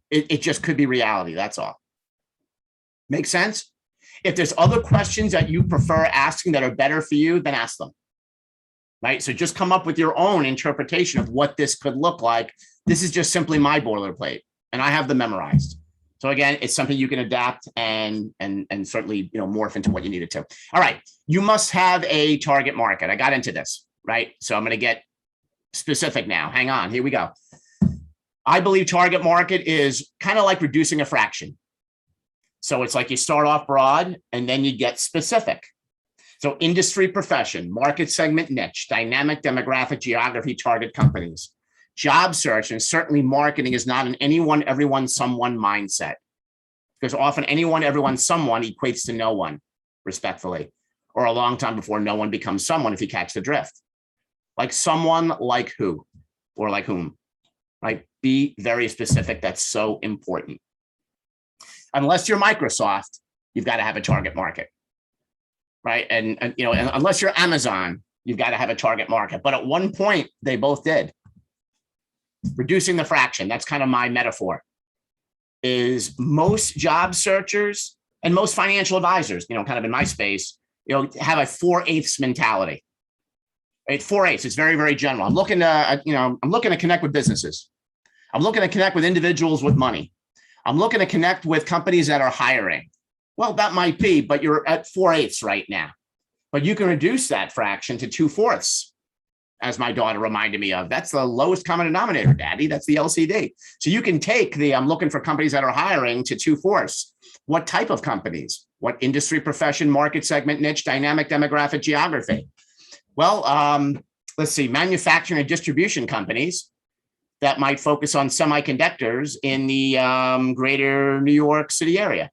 It just could be reality, that's all. Make sense? If there's other questions that you prefer asking that are better for you, then ask them, right? So just come up with your own interpretation of what this could look like. This is just simply my boilerplate, and I have them memorized. So again, it's something you can adapt and certainly morph into what you need it to. All right, you must have a target market. I got into this, right? So I'm going to get specific now. Hang on, here we go. I believe target market is kind of like reducing a fraction. So it's like you start off broad and then you get specific. So industry, profession, market segment, niche, dynamic, demographic, geography, target companies. Job search and certainly marketing is not an anyone, everyone, someone mindset. Because often anyone, everyone, someone equates to no one, respectfully, or a long time before no one becomes someone if you catch the drift. Like someone like who or like whom, right? Be very specific. That's so important. Unless you're Microsoft, you've got to have a target market, right? And unless you're Amazon, you've got to have a target market. But at one point, they both did. Reducing the fraction, that's kind of my metaphor, is most job searchers and most financial advisors, kind of in my space, have a 4/8 mentality. Right? 4/8, it's very, very general. I'm looking to connect with businesses. I'm looking to connect with individuals with money. I'm looking to connect with companies that are hiring. Well, that might be, but you're at 4/8 right now. But you can reduce that fraction to 2/4, as my daughter reminded me of. That's the lowest common denominator, Daddy. That's the LCD. So you can take the I'm looking for companies that are hiring to 2/4. What type of companies? What industry, profession, market segment, niche, dynamic, demographic, geography? Well, let's see, manufacturing and distribution companies that might focus on semiconductors in the greater New York City area,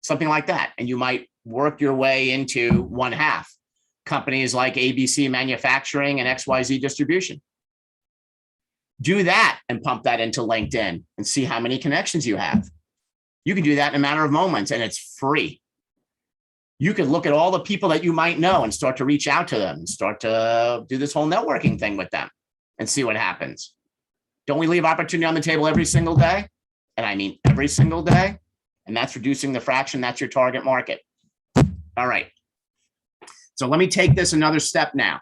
something like that. And you might work your way into 1/2. Companies like ABC Manufacturing and XYZ Distribution. Do that and pump that into LinkedIn and see how many connections you have. You can do that in a matter of moments and it's free. You could look at all the people that you might know and start to reach out to them and start to do this whole networking thing with them and see what happens. Don't we leave opportunity on the table every single day? And I mean every single day. And that's reducing the fraction. That's your target market. All right. So let me take this another step now.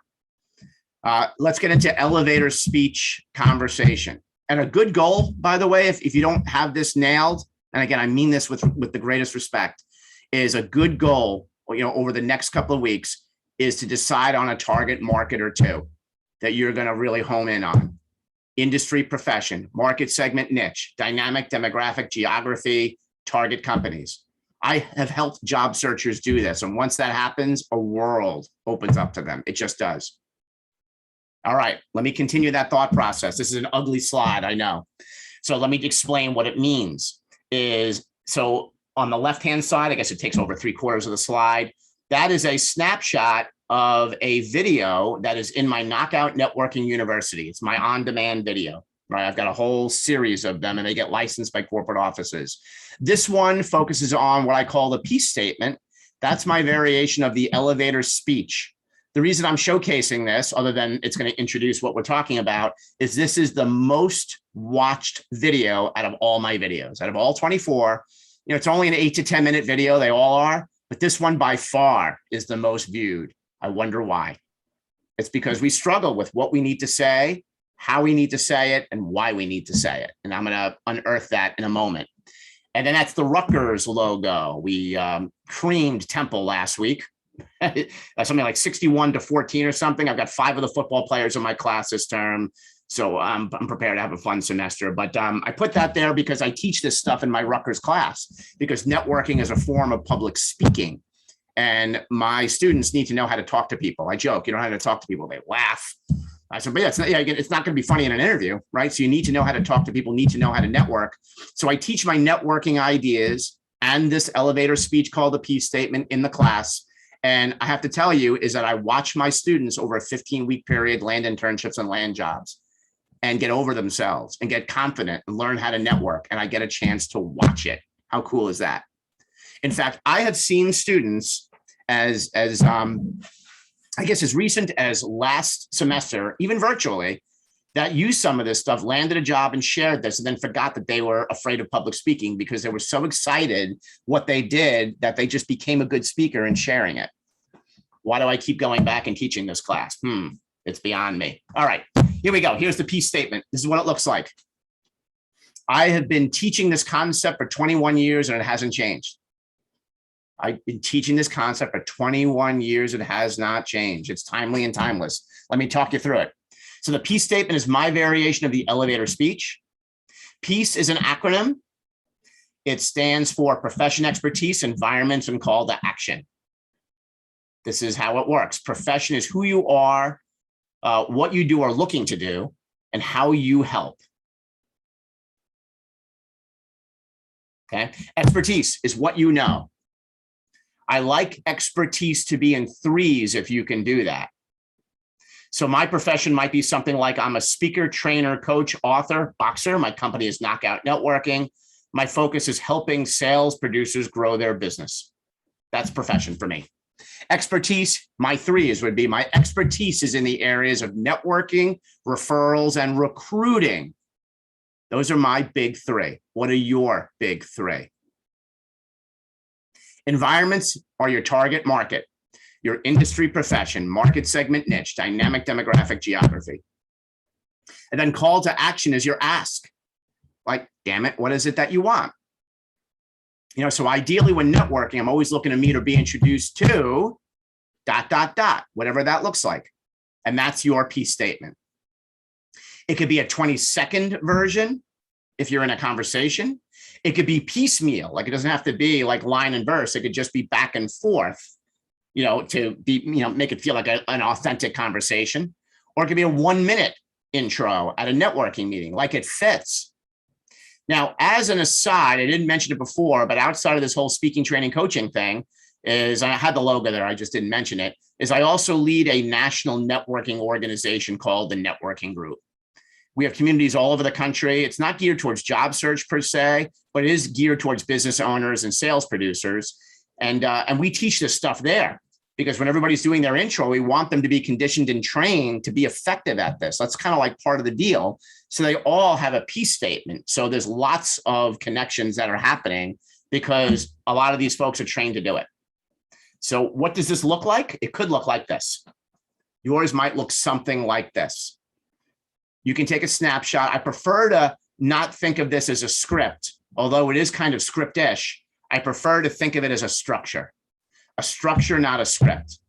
Let's get into elevator speech conversation. And a good goal, by the way, if you don't have this nailed, and again, I mean this with the greatest respect, is a good goal, over the next couple of weeks is to decide on a target market or two that you're going to really hone in on. Industry, profession, market segment, niche, dynamic, demographic, geography, target companies. I have helped job searchers do this. And once that happens, a world opens up to them. It just does. All right, let me continue that thought process. This is an ugly slide, I know. So let me explain what it means. So on the left-hand side, I guess it takes over 3/4 of the slide. That is a snapshot of a video that is in my Knockout Networking University. It's my on-demand video, right? I've got a whole series of them and they get licensed by corporate offices. This one focuses on what I call the peace statement. That's my variation of the elevator speech. The reason I'm showcasing this, other than it's going to introduce what we're talking about, is this is the most watched video out of all my videos. Out of all 24, it's only an 8 to 10 minute video. They all are, but this one by far is the most viewed. I wonder why. It's because we struggle with what we need to say, how we need to say it, and why we need to say it. And I'm going to unearth that in a moment. And then that's the Rutgers logo. We creamed Temple last week. Something like 61-14 or something. I've got 5 of the football players in my class this term. So I'm prepared to have a fun semester. But I put that there because I teach this stuff in my Rutgers class, because networking is a form of public speaking. And my students need to know how to talk to people. I joke, you don't know how to talk to people. They laugh. I said, but yeah, it's not going to be funny in an interview, right? So you need to know how to talk to people, need to know how to network. So I teach my networking ideas and this elevator speech called the peace statement in the class. And I have to tell you is that I watch my students over a 15-week period land internships and land jobs and get over themselves and get confident and learn how to network. And I get a chance to watch it. How cool is that? In fact, I have seen students as I guess as recent as last semester, even virtually, that used some of this stuff, landed a job and shared this, and then forgot that they were afraid of public speaking because they were so excited what they did that they just became a good speaker in sharing it. Why do I keep going back and teaching this class? It's beyond me. All right, here we go. Here's the peace statement. This is what it looks like. I have been teaching this concept for 21 years and it hasn't changed. I've been teaching this concept for 21 years. It has not changed. It's timely and timeless. Let me talk you through it. So the peace statement is my variation of the elevator speech. PEACE is an acronym. It stands for profession, expertise, environment, and call to action. This is how it works. Profession is who you are, what you do or looking to do, and how you help. Okay. Expertise is what you know. I like expertise to be in 3s if you can do that. So my profession might be something like I'm a speaker, trainer, coach, author, boxer. My company is Knockout Networking. My focus is helping sales producers grow their business. That's profession for me. Expertise, my 3s would be my expertise is in the areas of networking, referrals, and recruiting. Those are my big 3. What are your big 3? Environments are your target market, your industry, profession, market segment, niche, dynamic, demographic, geography. And then call to action is your ask. Like, damn it, what is it that you want? So ideally when networking, I'm always looking to meet or be introduced to ... whatever that looks like. And that's your peace statement. It could be a 20-second version if you're in a conversation. It could be piecemeal, like it doesn't have to be like line and verse. It could just be back and forth, to be, make it feel like an authentic conversation. Or it could be a 1-minute intro at a networking meeting, like it fits. Now, as an aside, I didn't mention it before, but outside of this whole speaking, training, coaching thing is, I had the logo there, I just didn't mention it, is I also lead a national networking organization called the Networking Group. We have communities all over the country. It's not geared towards job search per se, but it is geared towards business owners and sales producers. And we teach this stuff there because when everybody's doing their intro, we want them to be conditioned and trained to be effective at this. That's kind of like part of the deal. So they all have a peace statement. So there's lots of connections that are happening because a lot of these folks are trained to do it. So what does this look like? It could look like this. Yours might look something like this. You can take a snapshot. I prefer to not think of this as a script, although it is kind of script-ish. I prefer to think of it as a structure, not a script.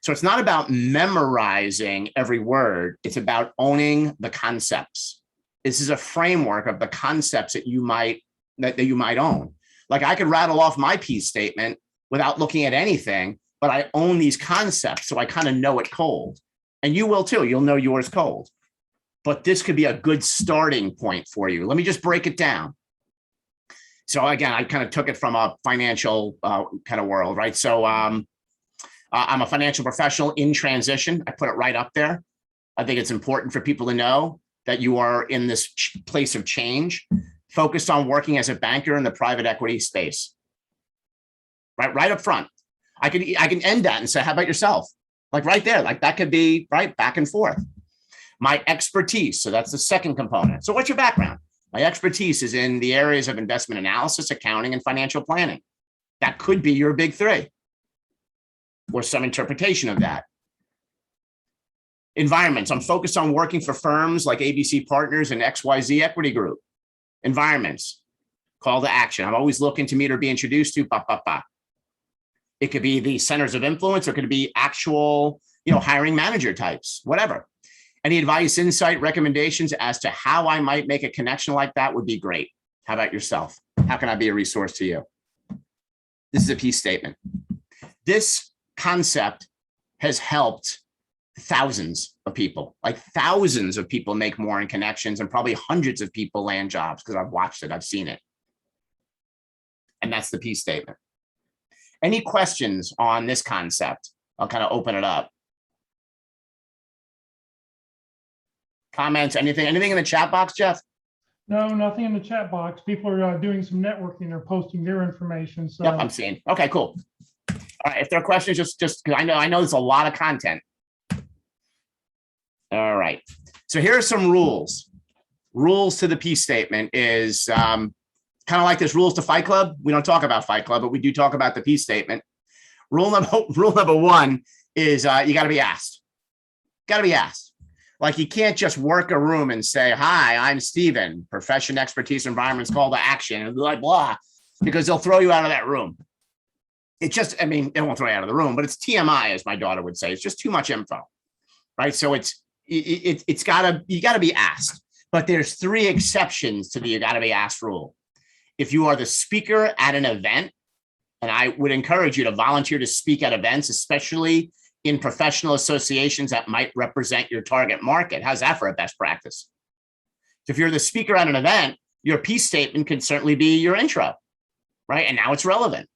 So it's not about memorizing every word. It's about owning the concepts. This is a framework of the concepts that you might own. Like I could rattle off my piece statement without looking at anything, but I own these concepts, so I kind of know it cold. And you will too. You'll know yours cold. But this could be a good starting point for you. Let me just break it down. So again, I kind of took it from a financial kind of world, right? So I'm a financial professional in transition. I put it right up there. I think it's important for people to know that you are in this place of change, focused on working as a banker in the private equity space. Right up front. I can end that and say, how about yourself? Like right there, like that could be right back and forth. My expertise, so that's the second component. So what's your background? My expertise is in the areas of investment analysis, accounting, and financial planning. That could be your big three or some interpretation of that. Environments, I'm focused on working for firms like ABC Partners and XYZ Equity Group. Environments, call to action. I'm always looking to meet or be introduced to, It could be the centers of influence, or it could be actual, hiring manager types, whatever. Any advice, insight, recommendations as to how I might make a connection like that would be great. How about yourself? How can I be a resource to you? This is a piece statement. This concept has helped thousands of people, like thousands of people make more in connections, and probably hundreds of people land jobs because I've watched it, I've seen it. And that's the piece statement. Any questions on this concept? I'll kind of open it up. Comments, anything in the chat box, Jeff? No, nothing in the chat box. People are doing some networking. They're posting their information. So yep, I'm seeing. Okay, cool. All right, if there are questions, just because I know there's a lot of content. All right. So here are some rules. Rules to the piece statement is kind of like this rules to Fight Club. We don't talk about Fight Club, but we do talk about the piece statement. Rule number one is you got to be asked. Got to be asked. Like you can't just work a room and say, hi, I'm Steven, profession, expertise, environments, call to action, and blah, blah, because they'll throw you out of that room. It just, they won't throw you out of the room, but it's TMI, as my daughter would say. It's just too much info, right? So you gotta be asked, but there's 3 exceptions to the you gotta be asked rule. If you are the speaker at an event, and I would encourage you to volunteer to speak at events, especially in professional associations that might represent your target market. How's that for a best practice? So if you're the speaker at an event, your piece statement can certainly be your intro, right? And now it's relevant.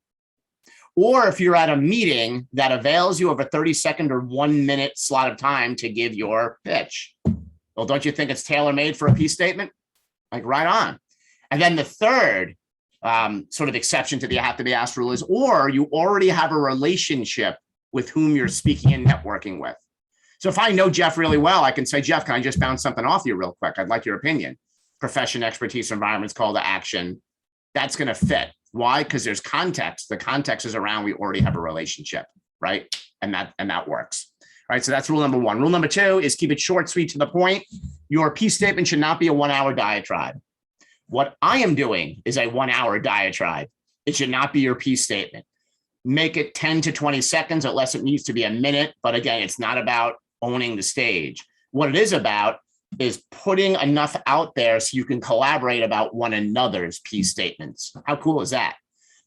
Or if you're at a meeting that avails you of a 30-second or 1-minute slot of time to give your pitch. Well, don't you think it's tailor-made for a piece statement? Like right on. And then the third sort of exception to the you have to be asked rule is, or you already have a relationship with whom you're speaking and networking with. So if I know Jeff really well, I can say, Jeff, can I just bounce something off you real quick? I'd like your opinion. Profession, expertise, environments, call to action. That's going to fit. Why? Because there's context. The context is around we already have a relationship, right? And that works. All right. So that's rule number one. Rule number 2 is keep it short, sweet, to the point. Your piece statement should not be a 1-hour diatribe. What I am doing is a 1-hour diatribe. It should not be your piece statement. Make it 10 to 20 seconds, unless it needs to be a minute. But again, it's not about owning the stage. What it is about is putting enough out there so you can collaborate about one another's piece statements. How cool is that?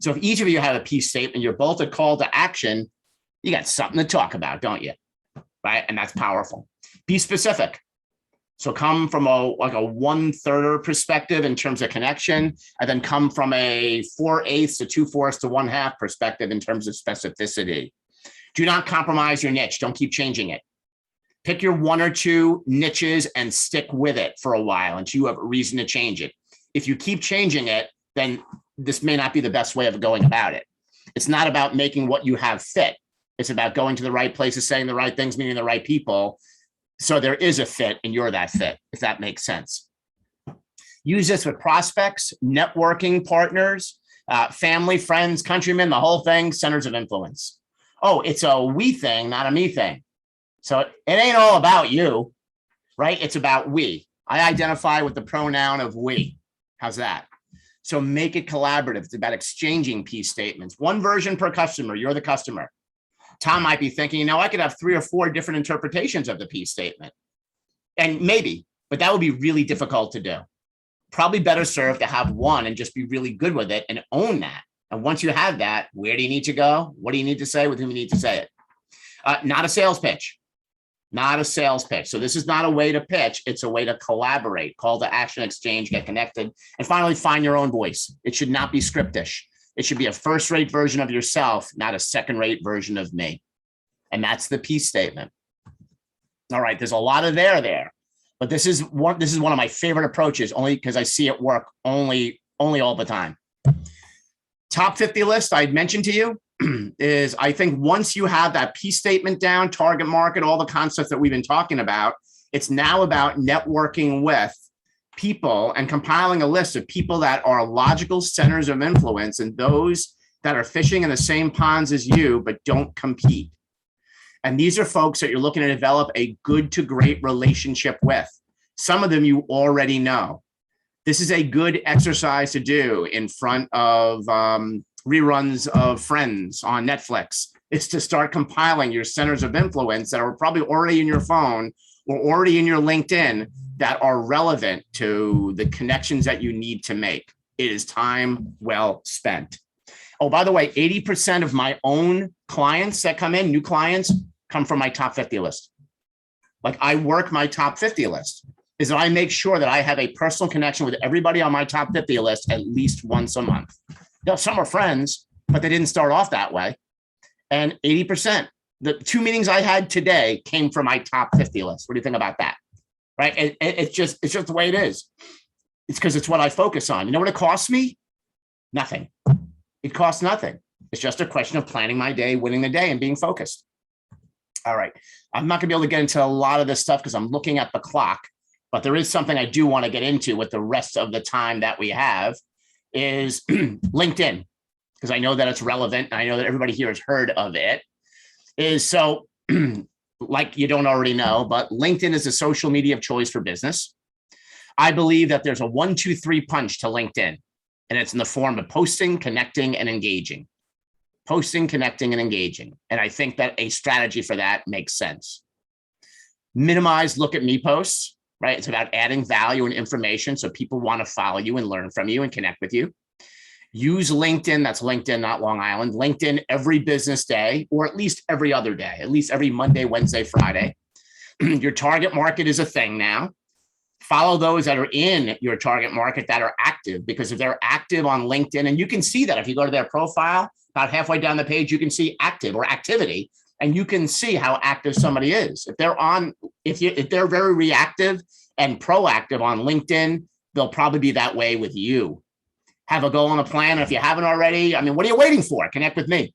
So if each of you have a piece statement, you're both a call to action, you got something to talk about, don't you? Right? And that's powerful. Be specific. So come from a 1/3 perspective in terms of connection, and then come from a 4/8 to 2/4 to 1/2 perspective in terms of specificity. Do not compromise your niche. Don't keep changing it. Pick your 1 or 2 niches and stick with it for a while until you have a reason to change it. If you keep changing it, then this may not be the best way of going about it. It's not about making what you have fit. It's about going to the right places, saying the right things, meeting the right people. So there is a fit and you're that fit, if that makes sense. Use this with prospects, networking partners, family, friends, countrymen, the whole thing, centers of influence. Oh, it's a we thing, not a me thing. So it ain't all about you. right? It's about we. I identify with the pronoun of we. How's that? So make it collaborative. It's about exchanging piece statements. One version per customer. You're the customer. Tom might be thinking, you know, I could have 3 or 4 different interpretations of the piece statement. And maybe, but that would be really difficult to do. Probably better served to have one and just be really good with it and own that. And once you have that, where do you need to go? What do you need to say? With whom you need to say it? Not a sales pitch. Not a sales pitch. So this is not a way to pitch. It's a way to collaborate, call to action, exchange, get connected, and finally find your own voice. It should not be scriptish. It should be a first-rate version of yourself, not a second-rate version of me. And that's the piece statement. All right, there's a lot of there, but this is one of my favorite approaches, only because I see it work only all the time. Top 50 list I'd mentioned to you is, I think once you have that piece statement down, target market, all the concepts that we've been talking about, it's now about networking with people and compiling a list of people that are logical centers of influence and those that are fishing in the same ponds as you, but don't compete. And these are folks that you're looking to develop a good to great relationship with. Some of them you already know. This is a good exercise to do in front of reruns of Friends on Netflix. Is to start compiling your centers of influence that are probably already in your phone or already in your LinkedIn that are relevant to the connections that you need to make. It is time well spent. Oh, by the way, 80% of my own clients that come in, new clients, come from my top 50 list. Like, I work my top 50 list. Is that I make sure that I have a personal connection with everybody on my top 50 list at least once a month. Now, some are friends, but they didn't start off that way. And 80%, the 2 meetings I had today came from my top 50 list. What do you think about that? Right? It's just the way it is. It's because it's what I focus on. You know what it costs me? Nothing. It costs nothing. It's just a question of planning my day, winning the day, and being focused. All right. I'm not going to be able to get into a lot of this stuff because I'm looking at the clock, but there is something I do want to get into with the rest of the time that we have is LinkedIn, because I know that it's relevant. And I know that everybody here has heard of it. Is so like you don't already know, but LinkedIn is a social media of choice for business. I believe that there's a 1, 2, 3 punch to LinkedIn, and it's in the form of posting, connecting, and engaging. Posting, connecting, and engaging. And I think that a strategy for that makes sense. Minimize look at me posts, right? It's about adding value and information so people want to follow you and learn from you and connect with you. Use LinkedIn, that's LinkedIn, not Long Island, LinkedIn every business day, or at least every other day, at least every Monday, Wednesday, Friday. Your target market is a thing now. Follow those that are in your target market that are active, because if they're active on LinkedIn, and you can see that if you go to their profile, about halfway down the page, you can see active or activity, and you can see how active somebody is. If they're very reactive and proactive on LinkedIn, they'll probably be that way with you. Have a goal and a plan. And if you haven't already, I mean, what are you waiting for? Connect with me.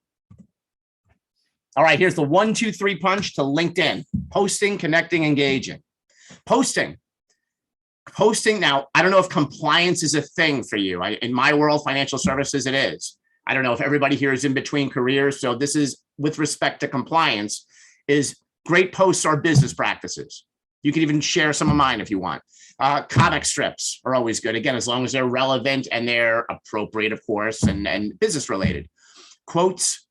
All right, here's the 1, 2, 3 punch to LinkedIn. Posting, connecting, engaging. Posting. Now, I don't know if compliance is a thing for you. In my world, financial services, it is. I don't know if everybody here is in between careers. So this is with respect to compliance, is great posts are business practices. You can even share some of mine if you want. Comic strips are always good. Again, as long as they're relevant and they're appropriate, of course, and business related. Quotes,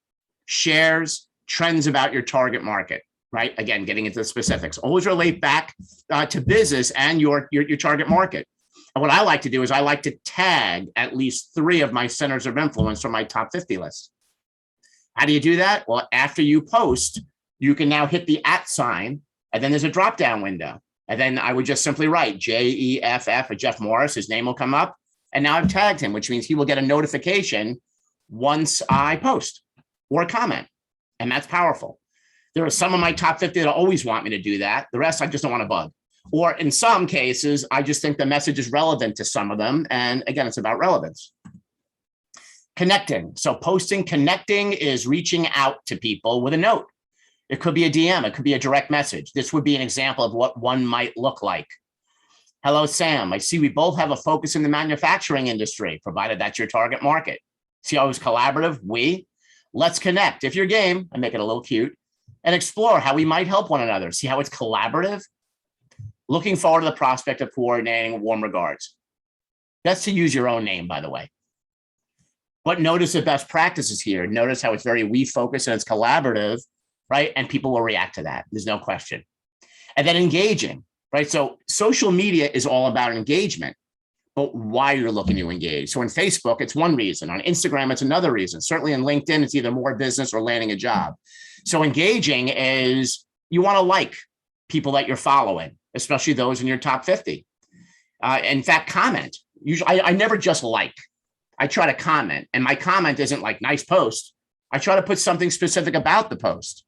shares, trends about your target market, right? Again, getting into the specifics. Always relate back to business and your target market. And what I like to do is I like to tag at least 3 of my centers of influence from my top 50 list. How do you do that? Well, after you post, you can now hit the @ sign, and then there's a drop-down window. And then I would just simply write JEFF or Jeff Morris. His name will come up. And now I've tagged him, which means he will get a notification once I post or comment. And that's powerful. There are some of my top 50 that always want me to do that. The rest, I just don't want to bug. Or in some cases, I just think the message is relevant to some of them. And again, it's about relevance. Connecting. So posting, connecting is reaching out to people with a note. It could be a DM. It could be a direct message. This would be an example of what one might look like. Hello, Sam. I see we both have a focus in the manufacturing industry, provided that's your target market. See how it was collaborative? Let's connect. If you're game, I make it a little cute, and explore how we might help one another. See how it's collaborative? Looking forward to the prospect of coordinating. Warm regards. That's to use your own name, by the way. But notice the best practices here. Notice how it's very we focused and it's collaborative, right? And people will react to that. There's no question. And then engaging, right? So social media is all about engagement, but why you're looking to engage. So in Facebook, it's one reason. On Instagram, it's another reason. Certainly in LinkedIn, it's either more business or landing a job. So engaging is you want to like people that you're following, especially those in your top 50. In fact, comment. Usually, I never just like. I try to comment, and my comment isn't like nice post. I try to put something specific about the post.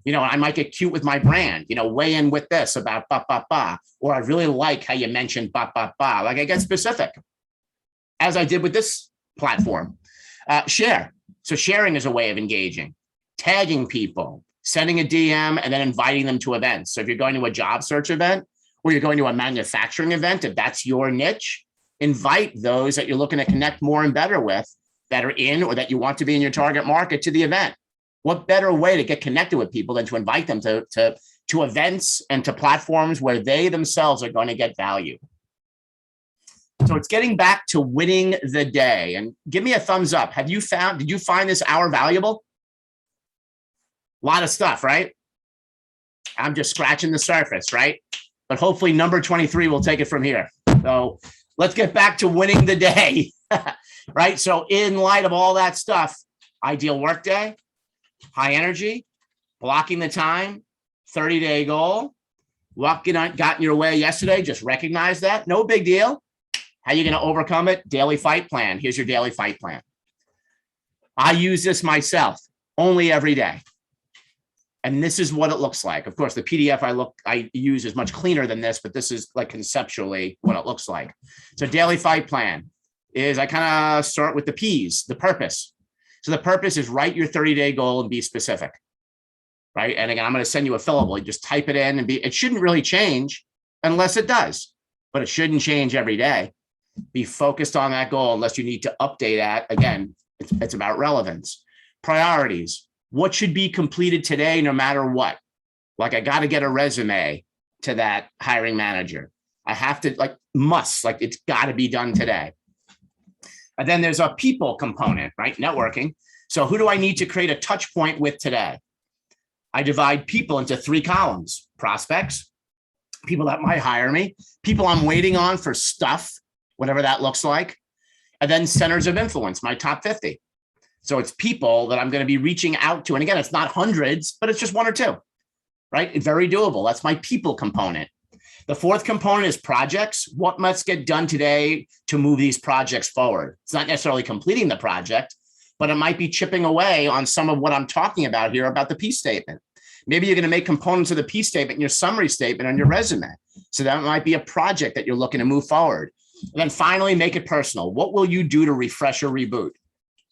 You know, I might get cute with my brand, you know, weigh in with this about ba, ba, ba, or I really like how you mentioned ba, ba, ba. Like I get specific, as I did with this platform. Share. So sharing is a way of engaging, tagging people, sending a DM, and then inviting them to events. So if you're going to a job search event or you're going to a manufacturing event, if that's your niche, invite those that you're looking to connect more and better with that are in or that you want to be in your target market to the event. What better way to get connected with people than to invite them to events and to platforms where they themselves are going to get value? So it's getting back to winning the day. And give me a thumbs up. Did you find this hour valuable? A lot of stuff, right? I'm just scratching the surface, right? But hopefully number 23 will take it from here. So let's get back to winning the day, right? So in light of all that stuff, ideal workday, high energy, blocking the time, 30-day goal. What got in your way yesterday? Just recognize that. No big deal. How are you going to overcome it? Daily fight plan. Here's your daily fight plan. I use this myself only every day. And this is what it looks like. Of course, the PDF I use is much cleaner than this, but this is like conceptually what it looks like. So daily fight plan is I kind of start with the P's, the purpose. So the purpose is write your 30-day goal and be specific, right? And again, I'm going to send you a fillable. You just type it in and it shouldn't really change unless it does, but it shouldn't change every day. Be focused on that goal unless you need to update that. Again, it's about relevance. Priorities. What should be completed today, no matter what? Like I got to get a resume to that hiring manager. I have to it's got to be done today. And then there's a people component, right? Networking. So who do I need to create a touch point with today? I divide people into 3 columns: prospects, people that might hire me, people I'm waiting on for stuff, whatever that looks like, and then centers of influence, my top 50. So it's people that I'm going to be reaching out to. And again, it's not hundreds, but it's just 1 or 2, right? Very doable. That's my people component. The 4th component is projects. What must get done today to move these projects forward? It's not necessarily completing the project, but it might be chipping away on some of what I'm talking about here about the P statement. Maybe you're going to make components of the P statement in your summary statement on your resume. So that might be a project that you're looking to move forward. And then finally, make it personal. What will you do to refresh or reboot?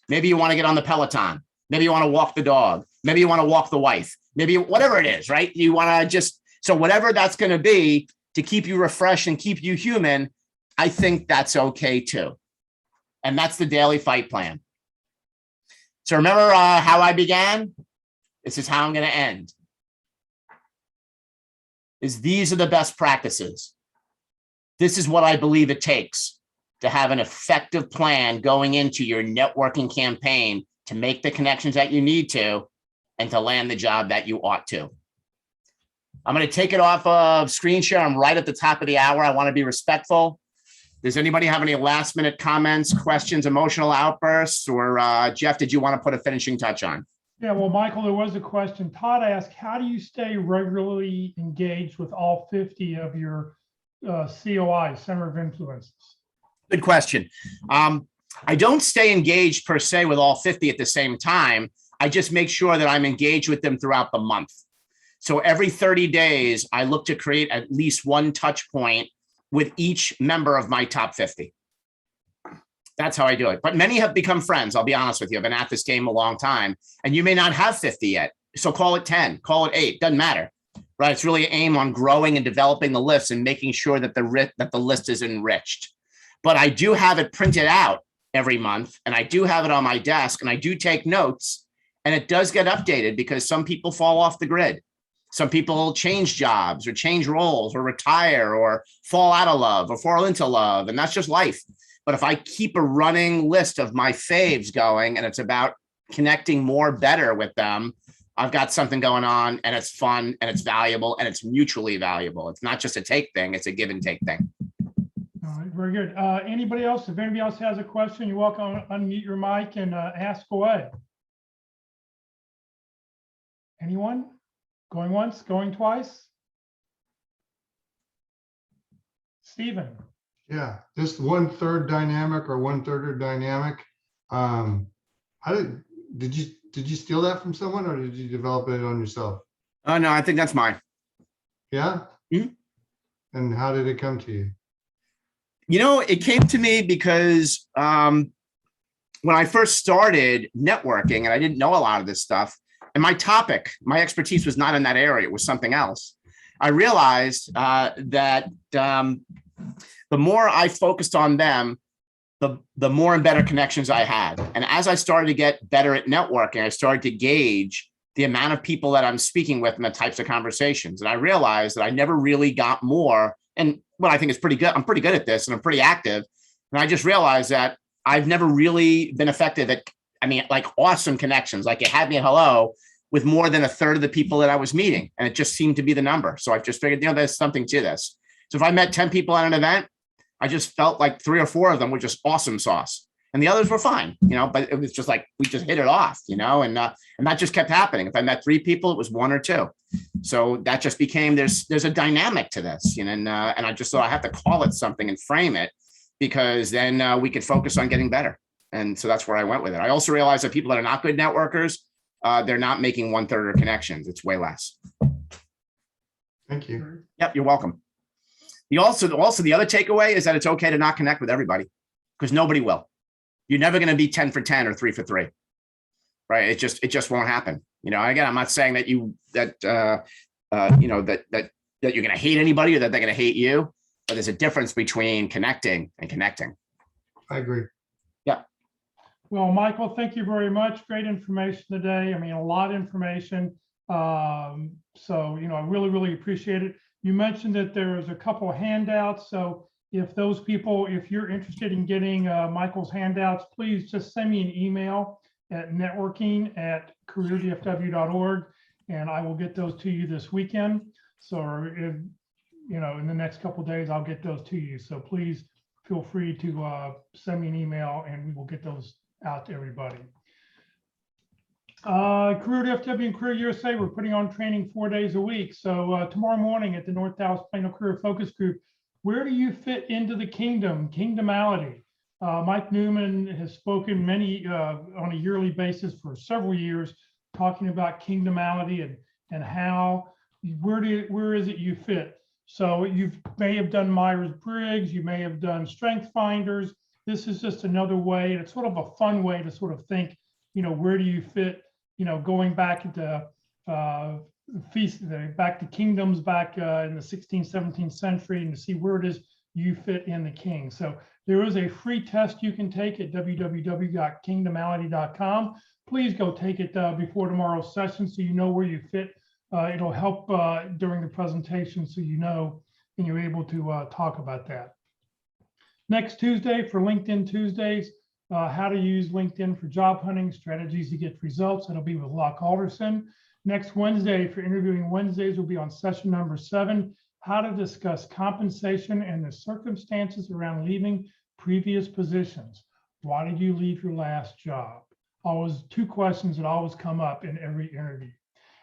Maybe you want to get on the Peloton. Maybe you want to walk the dog. Maybe you want to walk the wife. Maybe whatever it is, right? You want to so whatever that's going to be to keep you refreshed and keep you human, I think that's okay too. And that's the daily fight plan. So remember how I began? This is how I'm going to end. These are the best practices. This is what I believe it takes to have an effective plan going into your networking campaign to make the connections that you need to and to land the job that you ought to. I'm going to take it off of screen share. I'm right at the top of the hour. I want to be respectful. Does anybody have any last minute comments, questions, emotional outbursts, or Jeff, did you want to put a finishing touch on? Yeah, well, Michael, there was a question. Todd asked, how do you stay regularly engaged with all 50 of your COIs, Center of Influences? Good question. I don't stay engaged per se with all 50 at the same time. I just make sure that I'm engaged with them throughout the month. So every 30 days, I look to create at least one touch point with each member of my top 50. That's how I do it. But many have become friends. I'll be honest with you. I've been at this game a long time, and you may not have 50 yet. So call it 10, call it 8, doesn't matter, right? It's really aim on growing and developing the list and making sure that the list is enriched. But I do have it printed out every month, and I do have it on my desk, and I do take notes, and it does get updated because some people fall off the grid. Some people change jobs or change roles or retire or fall out of love or fall into love. And that's just life. But if I keep a running list of my faves going and it's about connecting more better with them, I've got something going on and it's fun and it's valuable and it's mutually valuable. It's not just a take thing, it's a give and take thing. All right, very good. Anybody else? If anybody else has a question, you're welcome to unmute your mic and ask away. Anyone? Going once, going twice? Stephen. Yeah, this 1/3 dynamic or 1/3 dynamic. How did you steal that from someone or did you develop it on yourself? Oh, no, I think that's mine. Yeah. Mm-hmm. And how did it come to you? You know, it came to me because when I first started networking and I didn't know a lot of this stuff, and my expertise was not in that area, it was something else. I realized that the more I focused on them, the more and better connections I had. And as I started to get better at networking, I started to gauge the amount of people that I'm speaking with and the types of conversations. And I realized that I never really got more. And what I think is pretty good, I'm pretty good at this and I'm pretty active. And I just realized that I've never really been effective at, like awesome connections. Like it had me at hello with more than 1/3 of the people that I was meeting. And it just seemed to be the number. So I've just figured, there's something to this. So if I met 10 people at an event, I just felt like 3 or 4 of them were just awesome sauce. And the others were fine, but it was just like, we just hit it off, and that just kept happening. If I met 3 people, it was 1 or 2. So that just became, there's a dynamic to this, and I just thought I have to call it something and frame it because then we could focus on getting better. And so that's where I went with it. I also realized that people that are not good networkers, they're not making 1/3 of connections. It's way less. Thank you. Yep, you're welcome. The other takeaway is that it's okay to not connect with everybody because nobody will. You're never going to be 10 for 10 or 3 for 3, right? It just won't happen. Again, I'm not saying that you're going to hate anybody or that they're going to hate you, but there's a difference between connecting and connecting. I agree. Yeah. Well, Michael, thank you very much. Great information today. A lot of information. So, I really, really appreciate it. You mentioned that there's a couple of handouts. So if you're interested in getting Michael's handouts, please just send me an email at networking@careerdfw.org, and I will get those to you this weekend. So, in the next couple of days, I'll get those to you. So please feel free to send me an email and we will get those out to everybody. Career DFW and Career USA, we're putting on training 4 days a week. So tomorrow morning at the North Dallas Plano Career Focus Group, where do you fit into the kingdomality? Mike Newman has spoken many on a yearly basis for several years, talking about kingdomality and how, where is it you fit? So you may have done Myers-Briggs, you may have done Strength Finders. This is just another way, and it's sort of a fun way to sort of think, where do you fit? Going back into back to kingdoms back in the 16th, 17th century, and to see where it is you fit in the king. So there is a free test you can take at www.kingdomality.com. Please go take it before tomorrow's session so you know where you fit. It'll help during the presentation so and you're able to talk about that. Next Tuesday for LinkedIn Tuesdays, how to use LinkedIn for job hunting, strategies to get results. That'll be with Locke Alderson. Next Wednesday for interviewing Wednesdays will be on session number 7, how to discuss compensation and the circumstances around leaving previous positions. Why did you leave your last job? Always 2 questions that always come up in every interview.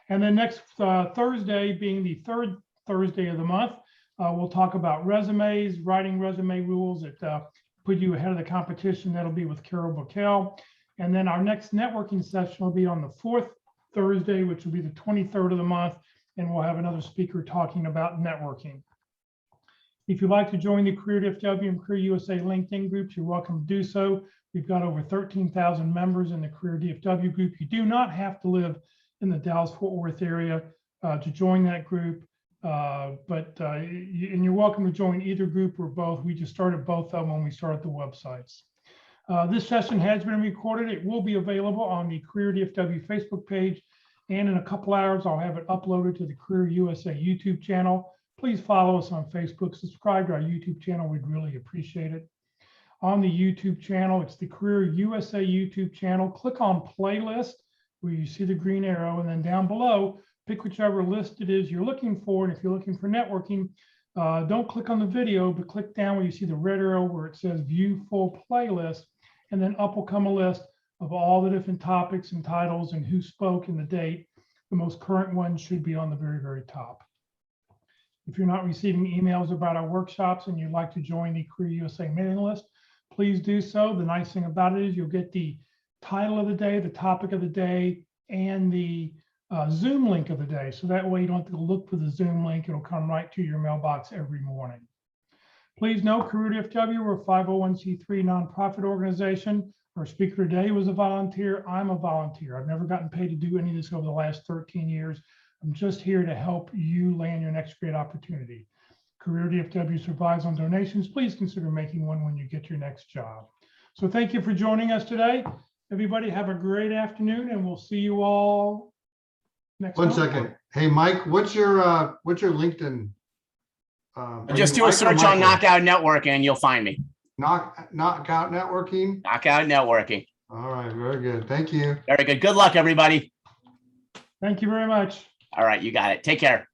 And then next Thursday, being the 3rd Thursday of the month, we'll talk about resumes, writing resume rules that put you ahead of the competition. That'll be with Carol Buckel. And then our next networking session will be on the 4th Thursday, which will be the 23rd of the month. And we'll have another speaker talking about networking. If you'd like to join the Career DFW and Career USA LinkedIn groups, you're welcome to do so. We've got over 13,000 members in the Career DFW group. You do not have to live in the Dallas-Fort Worth area to join that group. And you're welcome to join either group or both. We just started both of them when we started the websites. This session has been recorded. It will be available on the Career DFW Facebook page And in a couple hours, I'll have it uploaded to the Career USA YouTube channel. Please follow us on Facebook, subscribe to our YouTube channel. We'd really appreciate it. On the YouTube channel, it's the Career USA YouTube channel. Click on playlist where you see the green arrow, and then down below, pick whichever list it is you're looking for. And if you're looking for networking, don't click on the video, but click down where you see the red arrow where it says view full playlist, and then up will come a list of all the different topics and titles and who spoke and the date. The most current one should be on the very, very top. If you're not receiving emails about our workshops and you'd like to join the Career USA mailing list, please do so. The nice thing about it is you'll get the title of the day, the topic of the day, and the Zoom link of the day. So that way you don't have to look for the Zoom link. It'll come right to your mailbox every morning. Please note, Career DFW, we're a 501c3 nonprofit organization. Our speaker today was a volunteer. I'm a volunteer. I've never gotten paid to do any of this over the last 13 years. I'm just here to help you land your next great opportunity. Career DFW survives on donations. Please consider making one when you get your next job. So thank you for joining us today. Everybody have a great afternoon, and we'll see you all next One month. second. Hey, Mike, what's your LinkedIn? Just do a search on Knockout Networking and you'll find me. Knockout Networking. Knockout Networking. All right, very good. Thank you. Very good. Good luck, everybody. Thank you very much. All right, you got it. Take care.